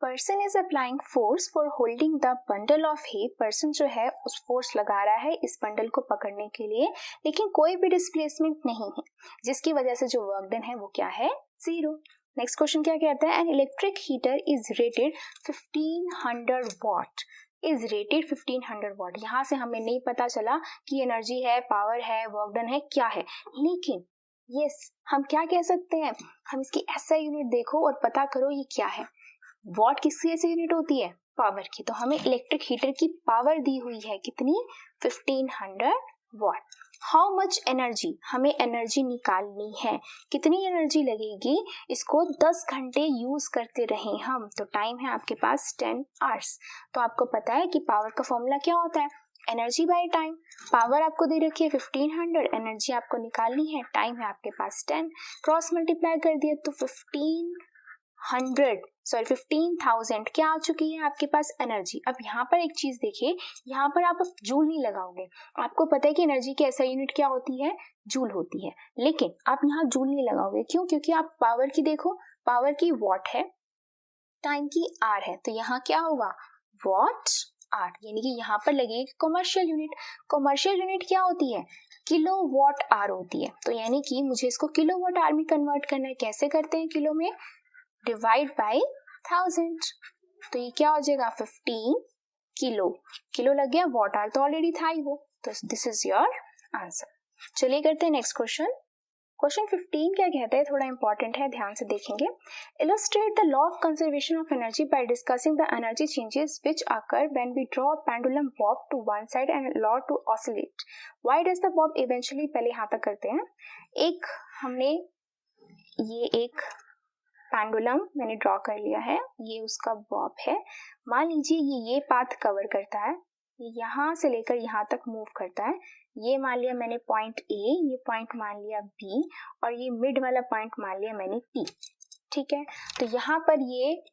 Person is applying force for holding the bundle of hay. Person जो है उस फोर्स लगा रहा है इस बंडल को पकड़ने के लिए, लेकिन कोई भी डिस्प्लेसमेंट नहीं है, जिसकी वजह से जो वर्क डन है वो क्या है, जीरो। नेक्स्ट क्वेश्चन क्या कहता है, an electric heater is rated 1500 what, is rated 1500 what. यहाँ से हमें नहीं पता चला कि एनर्जी है, पावर है, वर्क डन है, क्या है, लेकिन यस हम क्या कह सकते हैं, हम इसकी एसआई यूनिट देखो और पता करो ये क्या है। वॉट किसकी ऐसी यूनिट होती है, पावर की। तो हमें इलेक्ट्रिक हीटर की पावर दी हुई है कितनी, 1500 वॉट। हाउ मच एनर्जी, हमें एनर्जी निकालनी है, कितनी एनर्जी लगेगी, इसको 10 घंटे यूज करते रहे हम, तो टाइम है आपके पास 10 आवर्स। तो आपको पता है कि पावर का फॉर्मूला क्या होता है, एनर्जी बाय टाइम। पावर आपको दे रखी है 1500, एनर्जी आपको निकालनी है, टाइम है आपके पास 10, क्रॉस मल्टीप्लाई कर दिया तो 15,000 क्या आ चुकी है आपके पास एनर्जी। अब यहाँ पर एक चीज देखिए, यहाँ पर आप जूल नहीं लगाओगे, आपको पता है कि एनर्जी की ऐसा यूनिट क्या होती है, जूल होती है, लेकिन आप यहाँ जूल नहीं लगाओगे। क्यों? क्योंकि आप पावर की देखो, पावर की वॉट है, टाइम की आर है, तो यहाँ क्या होगा, वॉट आर, यानी कि यहाँ पर लगेगी कॉमर्शियल यूनिट। कॉमर्शियल यूनिट क्या होती है, किलो वॉट आर होती है। तो यानी कि मुझे इसको किलो वॉट आर में कन्वर्ट करना है। कैसे करते हैं, किलो में डिवाइड बाय 1000, तो ये क्या हो जाएगा, 15 किलो, किलो लग गया, वॉट आर तो ऑलरेडी था ही वो, तो दिस इज योर आंसर। चलिए करते हैं नेक्स्ट क्वेश्चन। क्वेश्चन 15 क्या कहता है, थोड़ा इंपॉर्टेंट है, ध्यान से देखेंगे। Illustrate the law of conservation of energy by discussing the energy changes which occur when we draw a pendulum bob to one side and allow to oscillate. Why does the bob eventually, पहले यहाँ तक करते हैं। एक हमने ये एक pendulum मैंने ड्रॉ कर लिया है, ये उसका बॉब है। मान लीजिए ये पाथ कवर करता है, यहाँ से लेकर यहाँ तक मूव करता है। ये मान लिया मैंने पॉइंट ए, ये पॉइंट मान लिया बी, और ये मिड वाला पॉइंट मान लिया मैंने पी, ठीक है। तो यहाँ पर ये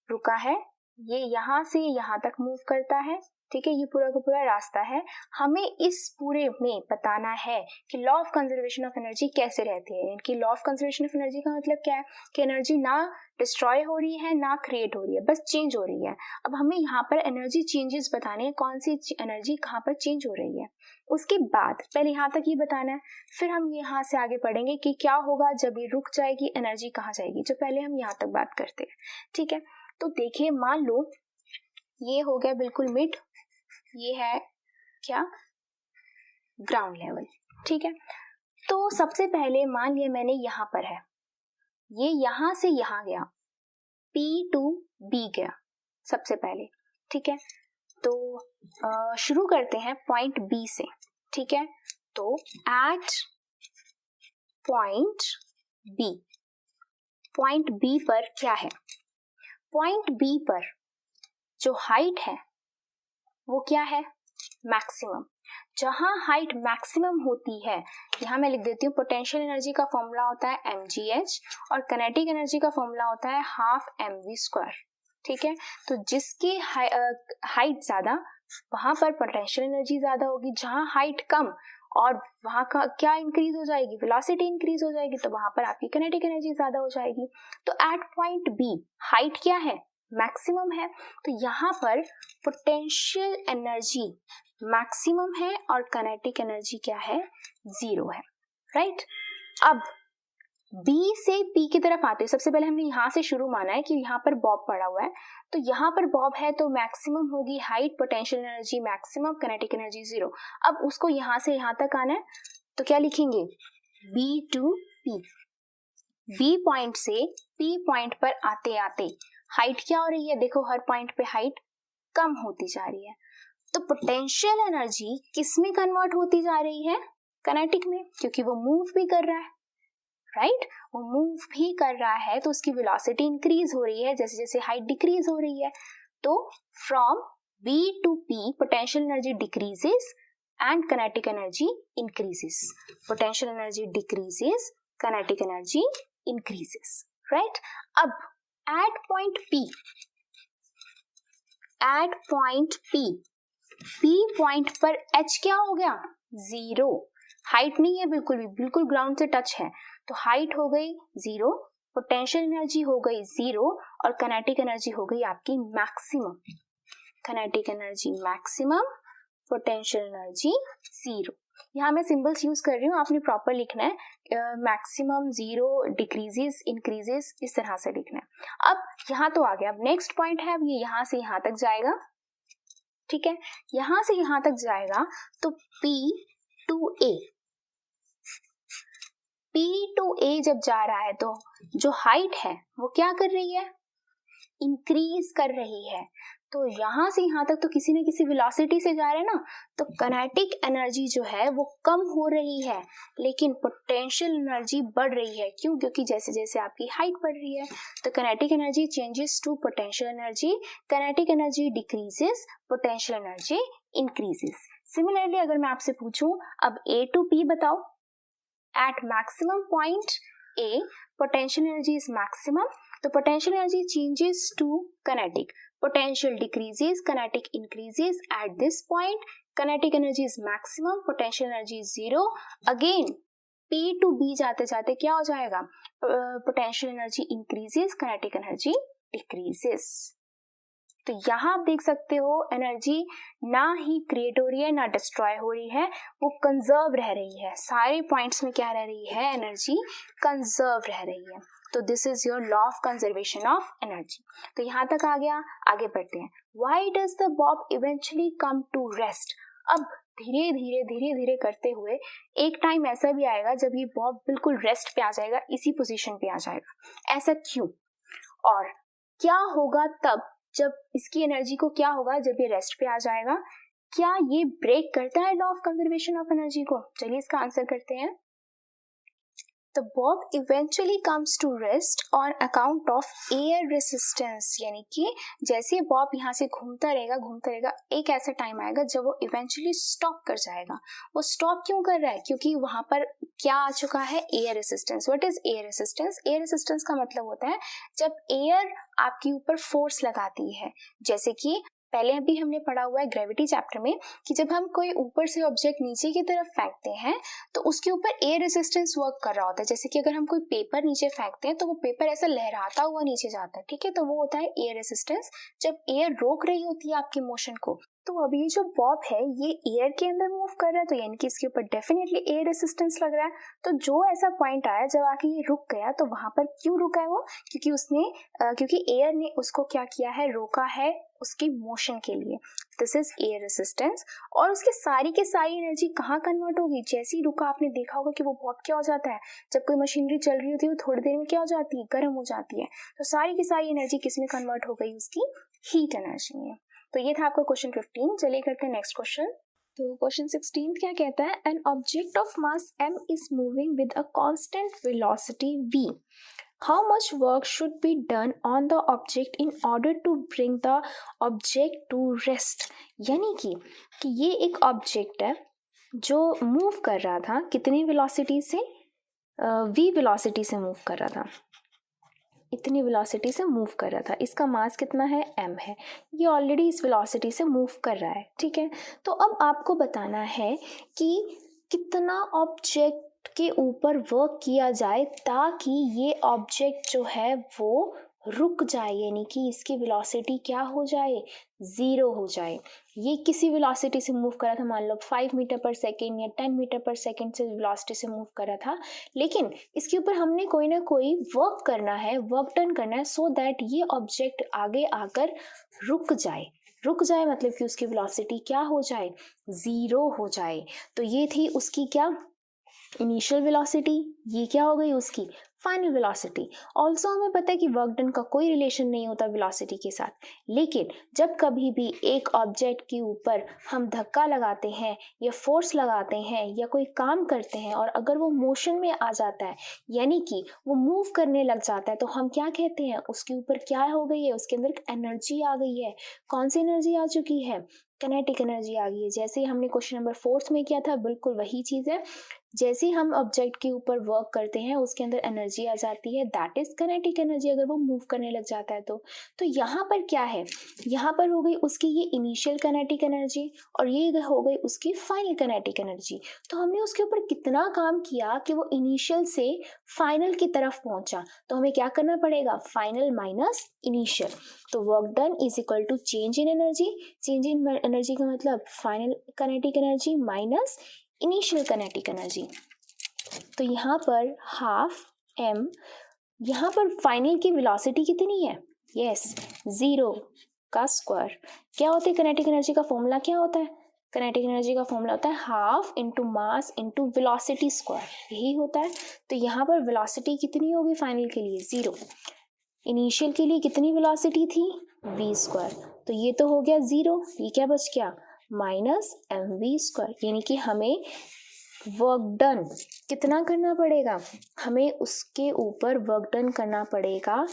रुका है, ये यहाँ से यहाँ तक मूव करता है, ठीक है, ये पूरा का पूरा रास्ता है। हमें इस पूरे में बताना है कि law of conservation of energy कैसे रहती है। इनकी law of conservation of energy का मतलब क्या है कि एनर्जी ना डिस्ट्रॉय हो रही है ना क्रिएट हो रही है, बस चेंज हो रही है। अब हमें यहाँ पर एनर्जी चेंजेस बताने हैं, कौन सी एनर्जी कहाँ पर चेंज हो रही है। उसके बाद पहले यहाँ तक ही बताना है, फिर हम यहाँ से आगे पढ़ेंगे कि क्या होगा जब ये रुक जाएगी, एनर्जी कहाँ जाएगी। जो पहले हम यहाँ तक बात करते हैं, ठीक है। तो देखिए, मान लो ये हो गया बिल्कुल मिड, ये है क्या, ग्राउंड लेवल, ठीक है। तो सबसे पहले मान लिया मैंने यहाँ पर है, ये यहाँ से यहाँ गया, P to B गया सबसे पहले, ठीक है। तो शुरू करते हैं पॉइंट B से, ठीक है। तो एट पॉइंट B पर क्या है, पॉइंट B पर जो हाइट है वो क्या है, मैक्सिमम। जहां हाइट मैक्सिमम होती है, यहां मैं लिख देती हूँ, पोटेंशियल एनर्जी का फॉर्मूला होता है mgh और काइनेटिक एनर्जी का फॉर्मूला होता है हाफ mv², ठीक है। तो जिसकी हाइट ज्यादा वहां पर पोटेंशियल एनर्जी ज्यादा होगी, जहां हाइट कम और वहां का क्या इंक्रीज हो जाएगी, वेलोसिटी इंक्रीज हो जाएगी, तो वहां पर आपकी काइनेटिक एनर्जी ज्यादा हो जाएगी। तो एट पॉइंट बी हाइट क्या है, मैक्सिमम है, तो यहाँ पर पोटेंशियल एनर्जी मैक्सिमम है और काइनेटिक एनर्जी क्या है, 0 है, राइट। अब B से P की तरफ आते हैं। सबसे पहले हमने यहाँ से शुरू माना है कि यहाँ पर बॉब पड़ा हुआ है, तो यहाँ पर बॉब है तो मैक्सिमम होगी height, potential energy maximum, kinetic energy 0। अब उसको यहाँ से यहाँ तक आना है, तो क्या लिखेंगे, B to P। B point से P पॉइंट पर आते आते हाइट क्या हो रही है, देखो हर पॉइंट पे हाइट कम होती जा रही है, तो पोटेंशियल एनर्जी किस में कन्वर्ट होती जा रही है, काइनेटिक में, क्योंकि वो मूव भी कर रहा है, राइट। वो मूव भी कर रहा है तो उसकी वेलोसिटी इंक्रीज हो रही है जैसे जैसे हाइट डिक्रीज हो रही है। तो from B to P potential energy decreases and kinetic energy increases, potential energy decreases, kinetic energy increases, right. अब एट पॉइंट P पॉइंट पर H क्या हो गया, 0। हाइट नहीं है बिल्कुल भी, बिल्कुल ग्राउंड से टच है, तो हाइट हो गई 0, पोटेंशियल एनर्जी हो गई 0 और काइनेटिक एनर्जी हो गई आपकी maximum. Kinetic energy maximum, potential energy 0। यहाँ मैं सिंबल्स यूज कर रही हूँ, आपने प्रॉपर लिखना है, मैक्सिमम 0, डिक्रीजेस, इंक्रीजेस, इस तरह से लिखना है। अब यहाँ तो आ गया, अब नेक्स्ट पॉइंट है, अब ये यहाँ से यहाँ तक जाएगा, ठीक है। यहाँ से यहाँ तक जाएगा तो P to A जब जा रहा है तो जो हाइट है वो क्या कर रही है, इंक्रीज कर रही है। तो यहाँ से यहाँ तक तो किसी न किसी वेलोसिटी से जा रहे हैं ना, तो काइनेटिक एनर्जी जो है वो कम हो रही है, लेकिन पोटेंशियल एनर्जी बढ़ रही है। क्यों, क्योंकि जैसे जैसे आपकी हाइट बढ़ रही है तो kinetic energy changes to potential energy, kinetic energy decreases, potential energy increases. Similarly अगर मैं आपसे पूछूं अब A to P बताओ, at maximum point A potential energy is maximum, तो potential energy changes to kinetic, potential decreases, kinetic increases at this point, kinetic energy is maximum, potential energy is 0, again P to B जाते जाते क्या हो जाएगा, potential energy increases, kinetic energy decreases। तो यहाँ आप देख सकते हो एनर्जी ना ही क्रिएट हो रही है ना डिस्ट्रॉय हो रही है, वो कंजर्व रह रही है। सारे पॉइंट्स में क्या रह रही है, एनर्जी कंजर्व रह रही है। तो this is your law of conservation of energy. तो यहाँ तक आ गया, आगे बढ़ते हैं। Why does the bob eventually come to rest. अब धीरे धीरे करते हुए एक टाइम ऐसा भी आएगा जब ये बॉब बिल्कुल रेस्ट पे आ जाएगा, इसी पोजीशन पे आ जाएगा। ऐसा क्यों और क्या होगा तब जब इसकी एनर्जी को क्या होगा जब ये रेस्ट पे आ जाएगा, क्या ये ब्रेक करता है law of conservation of energy को? चलिए इसका आंसर करते हैं। The bob eventually comes to rest on account of air resistance, यानी कि जैसे बॉब यहाँ से घूमता रहेगा, एक ऐसा टाइम आएगा जब वो इवेंचुअली स्टॉप कर जाएगा। वो स्टॉप क्यों कर रहा है? क्योंकि वहां पर क्या आ चुका है, air resistance. What is air resistance? Air resistance का मतलब होता है जब एयर आपके ऊपर फोर्स लगाती है, जैसे कि पहले अभी हमने पढ़ा हुआ है ग्रेविटी चैप्टर में कि जब हम कोई ऊपर से ऑब्जेक्ट नीचे की तरफ फेंकते हैं तो उसके ऊपर एयर रेजिस्टेंस वर्क कर रहा होता है। जैसे कि अगर हम कोई पेपर नीचे फेंकते हैं तो वो पेपर ऐसा लहराता हुआ नीचे जाता है, ठीक है, तो वो होता है एयर रेजिस्टेंस। जब एयर रोक रही होती है आपके मोशन को, तो अभी ये जो बॉब है ये एयर के अंदर मूव कर रहा है, तो यानी कि इसके ऊपर डेफिनेटली एयर रेजिस्टेंस लग रहा है। तो जो ऐसा पॉइंट आया जब आके ये रुक गया, तो वहां पर क्यों रुका है वो? क्योंकि एयर ने उसको क्या किया है, रोका है उसकी मोशन के लिए। This is air resistance. और उसकी सारी की सारी एनर्जी कहाँ कन्वर्ट होगी? जैसे ही रुका, आपने देखा होगा कि वो बॉब क्या हो जाता है, जब कोई मशीनरी चल रही होती है वो थोड़ी देर में क्या हो जाती है, गर्म हो जाती है। तो सारी की सारी एनर्जी किस में कन्वर्ट हो गई? उसकी हीट एनर्जी में। तो ये था आपका क्वेश्चन 15। चलिए करते हैं नेक्स्ट क्वेश्चन। तो क्वेश्चन 16 क्या कहता है? An object of mass m is moving with a constant velocity v. How much work should be done on the object in order to bring the object to rest? यानी कि ये एक object है जो move कर रहा था, कितनी वेलोसिटी से? v वेलोसिटी से मूव कर रहा था, इतनी वेलोसिटी से मूव कर रहा था। इसका मास कितना है? m है। ये ऑलरेडी इस वेलोसिटी से मूव कर रहा है, ठीक है। तो अब आपको बताना है कि कितना ऑब्जेक्ट के ऊपर वर्क किया जाए ताकि ये ऑब्जेक्ट जो है वो रुक जाए, यानी कि इसकी वेलोसिटी क्या हो जाए? 0 हो जाए। ये किसी वेलोसिटी से मूव कर रहा था, मान लो 5 मीटर पर सेकेंड या 10 मीटर पर सेकेंड से वेलोसिटी से मूव कर रहा था, लेकिन इसके ऊपर हमने कोई ना कोई वर्क करना है, वर्क डन करना है, सो दैट ये ऑब्जेक्ट आगे आकर रुक जाए। रुक जाए मतलब कि उसकी वेलोसिटी क्या हो जाए? 0 हो जाए। तो ये थी उसकी क्या? Initial velocity. ये क्या हो गई? उसकी फाइनल वेलोसिटी। ऑल्सो हमें पता है कि वर्क डन का कोई रिलेशन नहीं होता वेलोसिटी के साथ, लेकिन जब कभी भी एक ऑब्जेक्ट के ऊपर हम धक्का लगाते हैं या फोर्स लगाते हैं या कोई काम करते हैं और अगर वो मोशन में आ जाता है, यानी कि वो मूव करने लग जाता है, तो हम क्या कहते हैं? उसके ऊपर क्या हो गई है? उसके अंदर एनर्जी आ गई है। कौन सी एनर्जी आ चुकी है? किनेटिक एनर्जी आ गई है। जैसे हमने क्वेश्चन नंबर 4 में किया था, बिल्कुल वही चीज है। जैसे हम ऑब्जेक्ट के ऊपर वर्क करते हैं उसके अंदर एनर्जी आ जाती है, दैट इज किनेटिक एनर्जी, अगर वो मूव करने लग जाता है तो यहाँ पर क्या है? यहाँ पर हो गई उसकी ये इनिशियल किनेटिक एनर्जी और ये हो गई उसकी फाइनल किनेटिक एनर्जी। तो हमने उसके ऊपर कितना काम किया कि वो इनिशियल से फाइनल की तरफ पहुंचा, तो हमें क्या करना पड़ेगा? Final minus initial. तो work done is equal to change in energy. Change in energy का मतलब final kinetic energy minus initial kinetic energy. तो यहाँ पर हाफ m, यहाँ पर फाइनल की वेलोसिटी कितनी है? यस, 0 का स्क्वायर। क्या होता है किनेटिक एनर्जी का फॉर्मूला? क्या होता है? किनेटिक एनर्जी का फॉर्मूला होता है half into mass into velocity square, यही होता है। तो यहाँ पर वेलोसिटी कितनी होगी फाइनल के लिए? 0। इनिशियल के लिए कितनी वेलोसिटी थी? v square. तो ये तो हो गया 0, ये क्या बच गया? Minus mv square. यानी कि हमें वर्क डन कितना करना पड़ेगा? हमें उसके ऊपर वर्क डन करना पड़ेगा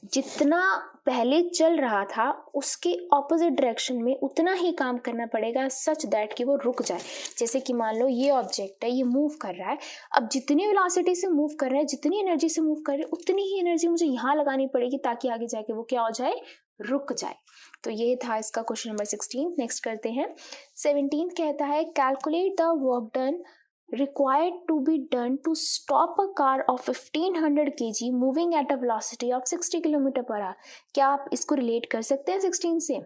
जितना पहले चल रहा था उसके ऑपोजिट डायरेक्शन में, उतना ही काम करना पड़ेगा सच दैट कि वो रुक जाए। जैसे कि मान लो ये ऑब्जेक्ट है, ये मूव कर रहा है, अब जितनी वेलोसिटी से मूव कर रहा है, जितनी एनर्जी से मूव कर रहा है, उतनी ही एनर्जी मुझे यहाँ लगानी पड़ेगी ताकि आगे जाके वो क्या हो जाए? रुक जाए। तो ये था इसका क्वेश्चन नंबर 16। नेक्स्ट करते हैं 17। कहता है calculate the work done required to be done to stop a car of 1500 kg moving at a velocity of 60 km/h। क्या आप इसको रिलेट कर सकते हैं 16 से?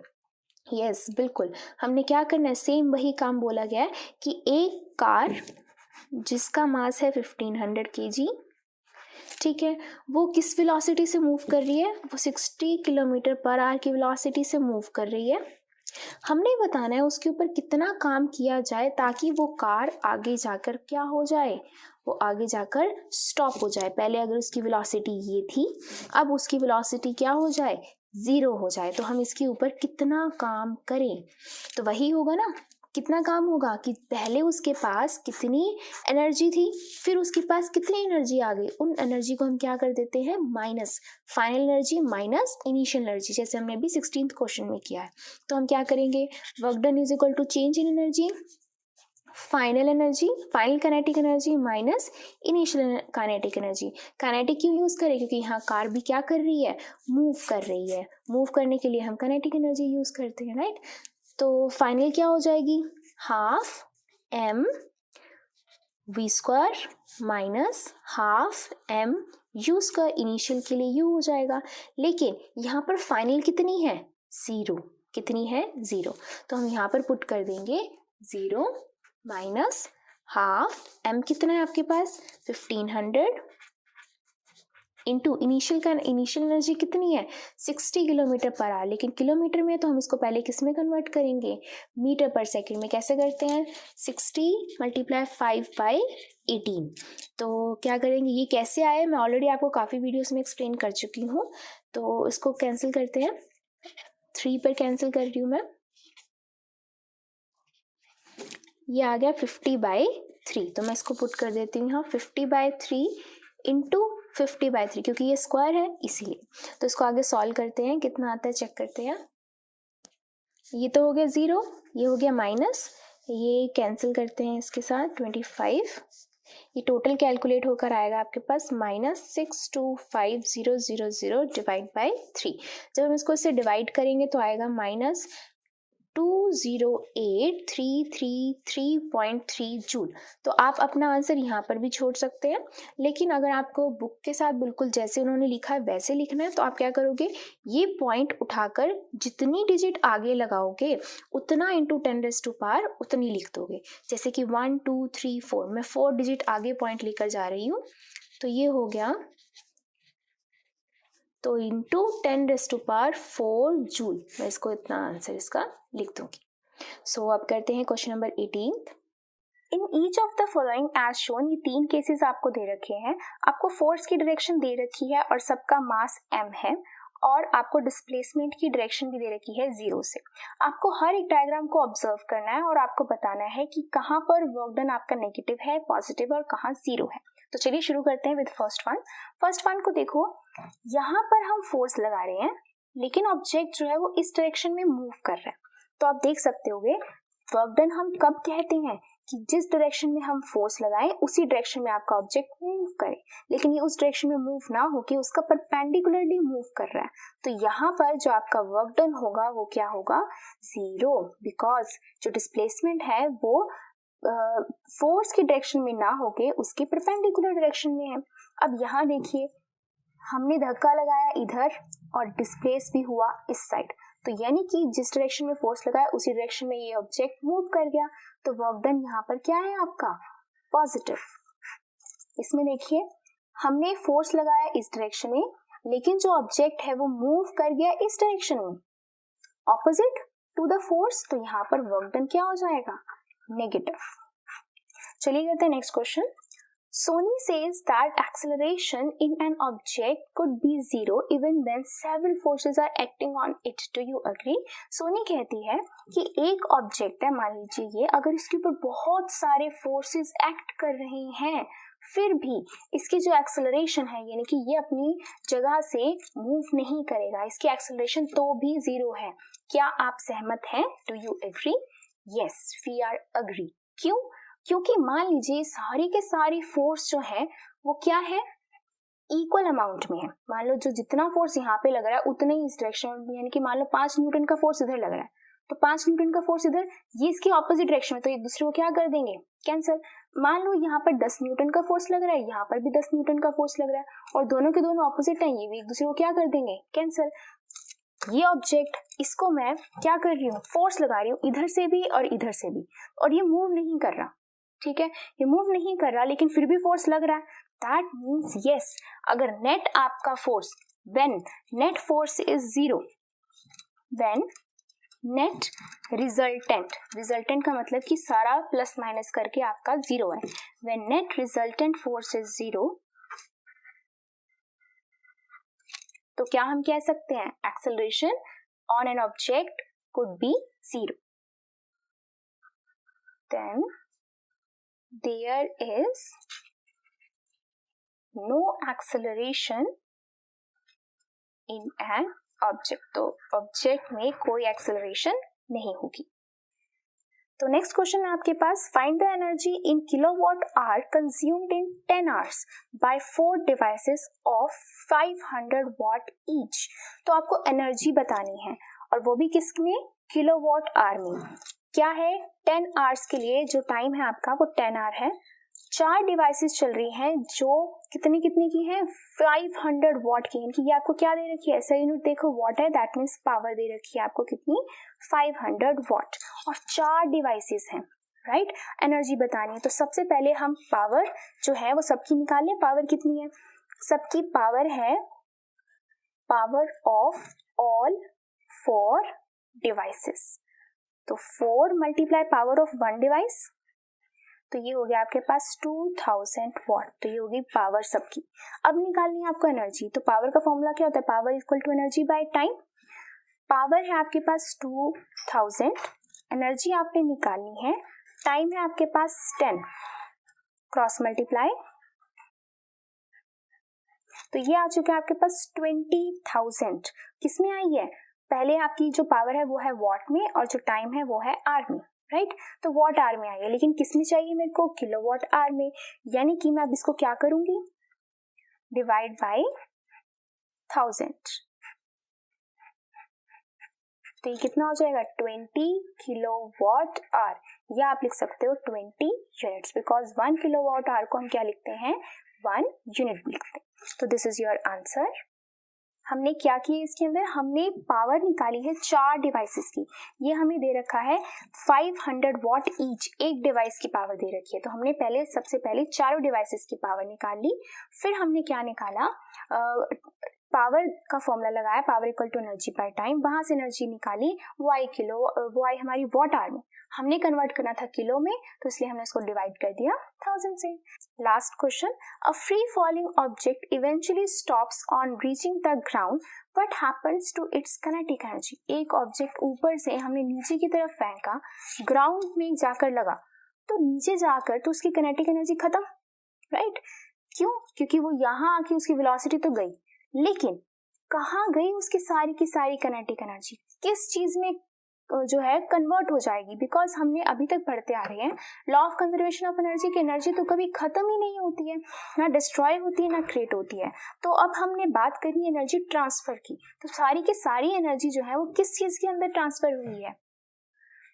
यस, बिल्कुल। हमने क्या करना है? सेम वही काम बोला गया है कि एक कार जिसका मास है 1500 kg, ठीक है, वो किस वेलोसिटी से मूव कर रही है? वो 60 km/h की वेलोसिटी से मूव कर रही है। हमने बताना है उसके ऊपर कितना काम किया जाए ताकि वो कार आगे जाकर क्या हो जाए? वो आगे जाकर स्टॉप हो जाए। पहले अगर उसकी वेलोसिटी ये थी, अब उसकी वेलोसिटी क्या हो जाए? 0 हो जाए। तो हम इसके ऊपर कितना काम करें? तो वही होगा ना, कितना काम होगा कि पहले उसके पास कितनी एनर्जी थी, फिर उसके पास कितनी एनर्जी आ गई, उन एनर्जी को हम क्या कर देते हैं? Minus final energy minus initial energy, जैसे हमने अभी 16th क्वेश्चन में किया है। तो हम क्या करेंगे? Work done is equal to change in energy final energy, final kinetic energy minus initial kinetic energy. Kinetic क्यों यूज करें? क्योंकि यहाँ कार भी क्या कर रही है, मूव कर रही है। मूव करने के लिए हम काइनेटिक एनर्जी यूज करते हैं, राइट। तो फाइनल क्या हो जाएगी, half M we square minus half M you square. Initial के लिए यू हो जाएगा, लेकिन यहाँ पर फाइनल कितनी है, जीरो। कितनी है, जीरो। तो हम यहाँ पर पुट कर देंगे जीरो माइनस हाफ एम कितना है आपके पास 1500 इंटू इनिशियल एनर्जी कितनी है 60 किलोमीटर पर आवर। लेकिन किलोमीटर में तो हम इसको पहले किस में कन्वर्ट करेंगे, मीटर पर सेकंड में। कैसे करते हैं, 60 × 5/18। तो क्या करेंगे, ये कैसे आए मैं ऑलरेडी आपको काफ़ी वीडियोस में एक्सप्लेन कर चुकी हूँ। तो इसको कैंसिल करते हैं, 3 पर कैंसिल कर रही हूँ मैं। ये आ गया 50/3। तो मैं इसको पुट कर देती हूँ यहाँ 50/3 इंटू 50/3, क्योंकि ये स्क्वायर है इसीलिए। तो इसको आगे सॉल्व करते हैं, कितना आता है चेक करते हैं। ये तो हो गया जीरो, ये हो गया माइनस, ये कैंसिल करते हैं इसके साथ 25। ये टोटल कैलकुलेट होकर आएगा आपके पास -625,000 डिवाइड बाई 3। जब हम इसको इससे डिवाइड करेंगे तो आएगा -208,333.3 जूल। तो आप अपना आंसर यहाँ पर भी छोड़ सकते हैं, लेकिन अगर आपको बुक के साथ बिल्कुल जैसे उन्होंने लिखा है वैसे लिखना है तो आप क्या करोगे, ये पॉइंट उठाकर जितनी डिजिट आगे लगाओगे उतना इंटू 10⁻⁴ उतनी लिख दोगे। जैसे कि 1 2 3 4, मैं 4 डिजिट आगे पॉइंट लेकर जा रही हूँ, तो ये हो गया, तो इंटू 10⁻⁴ जूल। मैं इसको इतना आंसर इसका लिख दूंगी। सो अब करते हैं question number 18। In each of the following as shown, ये 3 केसेस आपको दे रखे हैं। आपको फोर्स की डायरेक्शन दे रखी है और सबका मास m है, और आपको डिस्प्लेसमेंट की डायरेक्शन भी दे रखी है 0 से। आपको हर एक डायग्राम को ऑब्जर्व करना है और आपको बताना है कि कहाँ पर वर्क डन आपका नेगेटिव है, पॉजिटिव और कहाँ 0 है। तो चलिए शुरू करते हैं with first one. First one को देखो, यहाँ पर हम फोर्स लगा रहे हैं, लेकिन ऑब्जेक्ट जो है वो इस डायरेक्शन में मूव कर रहा है। तो आप देख सकते होगे वर्क डन हम कब कहते हैं कि जिस डायरेक्शन में हम फोर्स लगाएं उसी डायरेक्शन में आपका ऑब्जेक्ट मूव करे, लेकिन ये उस डायरेक्शन में मूव ना होके उसका परपेंडिकुलरली मूव कर रहा है। तो यहाँ पर जो आपका वर्क डन होगा वो क्या होगा, 0, बिकॉज जो डिस्प्लेसमेंट है वो फोर्स की डायरेक्शन में ना होके उसके परपेंडिकुलर डायरेक्शन में है। अब यहाँ देखिए, हमने धक्का लगाया इधर और डिस्प्लेस भी हुआ इस साइड, तो यानी कि जिस डायरेक्शन में फोर्स लगाया उसी डायरेक्शन में ये ऑब्जेक्ट मूव कर गया। तो वर्क डन यहाँ पर क्या है आपका, पॉजिटिव। इसमें देखिए, हमने फोर्स लगाया इस डायरेक्शन में, लेकिन जो ऑब्जेक्ट है वो मूव कर गया इस डायरेक्शन में, ऑपोजिट टू द फोर्स। तो यहाँ पर वर्क डन क्या हो जाएगा, नेगेटिव। चलिए करते हैं next question. Sony says that acceleration in an object could be 0 even when several forces are acting on it. Do you agree? Sony कहती है कि एक ऑब्जेक्ट है, मान लीजिए ये, अगर इसके ऊपर बहुत सारे फोर्सेस एक्ट कर रहे हैं फिर भी इसकी जो एक्सेलरेशन है, यानी कि ये अपनी जगह से मूव नहीं करेगा, इसकी एक्सेलरेशन तो भी 0 है। क्या आप सहमत हैं? Do you agree? Yes, we are agree. क्यों? क्योंकि मान लीजिए सारी के सारी फोर्स जो है वो क्या है, इक्वल अमाउंट में है। मान लो जो जितना फोर्स यहाँ पे लग रहा है उतने ही इस डायरेक्शन में, यानी कि मान लो 5 न्यूटन का फोर्स इधर लग रहा है तो 5 न्यूटन का फोर्स इधर, ये इसकी ऑपोजिट डायरेक्शन में, तो एक दूसरे को क्या कर देंगे, कैंसिल। मान लो यहाँ पर 10 न्यूटन का फोर्स लग रहा है, यहाँ पर भी 10 न्यूटन का फोर्स लग रहा है, और दोनों के दोनों ऑपोजिट है, ये भी एक दूसरे को क्या कर देंगे, कैंसिल। ये ऑब्जेक्ट, इसको मैं क्या कर रही हूँ, फोर्स लगा रही हूँ इधर से भी और इधर से भी, और ये मूव नहीं कर रहा, ठीक है, ये मूव नहीं कर रहा लेकिन फिर भी फोर्स लग रहा है। दैट मीन्स यस, अगर नेट आपका force, when net force is 0, when net resultant, resultant का मतलब कि सारा प्लस माइनस करके आपका 0 है, when net resultant force is 0, तो क्या हम कह सकते हैं, acceleration on an object could be 0। Then there is no acceleration in an object, तो ऑब्जेक्ट में कोई एक्सेलरेशन नहीं होगी। तो नेक्स्ट क्वेश्चन है आपके पास, find the energy in kilowatt hour consumed in 10 hours by 4 devices of 500 watt each. तो आपको एनर्जी बतानी है और वो भी किसमें, किलोवाट आवर में। क्या है, 10 आवर्स के लिए जो टाइम है आपका वो 10 आवर है। 4 डिवाइसेस चल रही हैं जो कितनी की हैं, 500 वाट की। इनकी ये आपको क्या दे रखी है, ऐसा यूनिट देखो वाट है, दैट मीन्स पावर दे रखी है आपको कितनी, 500 वाट और 4 डिवाइसेस हैं, राइट। एनर्जी बतानी है तो सबसे पहले हम पावर जो है वो सबकी निकाल लें। पावर कितनी है, सबकी पावर है पावर ऑफ ऑल 4 डिवाइसेस। तो 4 मल्टीप्लाई पावर ऑफ 1 डिवाइस, तो ये हो गया आपके पास 2000 वाट। तो ये होगी पावर सबकी। अब निकालनी है आपको एनर्जी। तो पावर का फॉर्मूला क्या होता है, power equal to energy by time. Power है आपके पास 2000, एनर्जी आपने निकालनी है, टाइम है आपके पास 10, क्रॉस मल्टीप्लाई, तो ये आ चुका है आपके पास 20,000। किसमें आई है, पहले आपकी जो पावर है वो है वॉट में और जो टाइम है वो है आवर में, राइट। तो वॉट आवर में आई है, लेकिन किस में चाहिए मेरे को, किलोवाट आवर में। यानी कि मैं अब इसको क्या करूंगी, डिवाइड बाय 1000। तो ये कितना हो जाएगा, 20 किलोवाट आवर। या आप लिख सकते हो 20 यूनिट्स, बिकॉज 1 किलोवाट आवर को हम क्या लिखते हैं, 1 यूनिट लिखते हैं। तो दिस इज योर आंसर। हमने क्या किया इसके अंदर, हमने पावर निकाली है 4 डिवाइसेस की। ये हमें दे रखा है 500 वाट ईच, एक डिवाइस की पावर दे रखी है। तो हमने सबसे पहले चारों डिवाइसेस की पावर निकाल ली। फिर हमने क्या निकाला, पावर का फॉर्मूला लगाया, power equal to energy by time. वहां से एनर्जी निकाली, वो आई हमारी वॉट आवर में। हमने कन्वर्ट करना था किलो में, तो इसलिए हमने इसको डिवाइड कर दिया 1000 से। Last question, a free falling object eventually stops on reaching the ground, what happens to its kinetic energy. एक ऑब्जेक्ट ऊपर से हमने नीचे की तरफ फेंका, ग्राउंड में जाकर लगा, तो नीचे जाकर तो उसकी काइनेटिक एनर्जी खत्म, राइट। क्यों, क्योंकि वो यहाँ आके उसकी वेलोसिटी तो गई, लेकिन कहाँ गई उसकी सारी की सारी काइनेटिक एनर्जी, किस चीज में जो है कन्वर्ट हो जाएगी। बिकॉज हमने अभी तक पढ़ते आ रहे हैं law of conservation of energy की एनर्जी तो कभी खत्म ही नहीं होती है, ना डिस्ट्रॉय होती है ना क्रिएट होती है। तो अब हमने बात करी एनर्जी ट्रांसफर की, तो सारी की सारी एनर्जी जो है वो किस चीज के अंदर ट्रांसफर हुई है।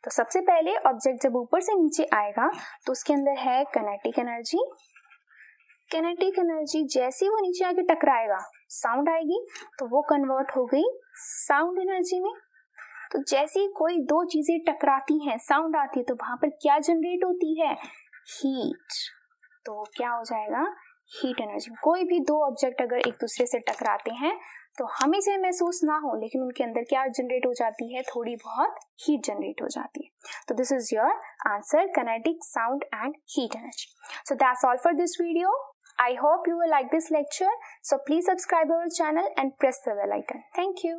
तो सबसे पहले ऑब्जेक्ट जब ऊपर से नीचे आएगा तो उसके अंदर है काइनेटिक एनर्जी। काइनेटिक एनर्जी जैसे वो नीचे आके टकराएगा, साउंड आएगी, तो वो कन्वर्ट हो गई साउंड एनर्जी में। तो जैसे कोई दो चीजें टकराती हैं, साउंड आती है, तो वहां पर क्या जनरेट होती है, हीट। तो क्या हो जाएगा, हीट एनर्जी। कोई भी दो ऑब्जेक्ट अगर एक दूसरे से टकराते हैं तो हमें से महसूस ना हो, लेकिन उनके अंदर क्या जनरेट हो जाती है, थोड़ी बहुत हीट जनरेट हो जाती है। तो this is your answer, kinetic, sound and heat energy. So that's all for this video. I hope you will like this lecture. So please subscribe our channel and press the bell icon. Thank you.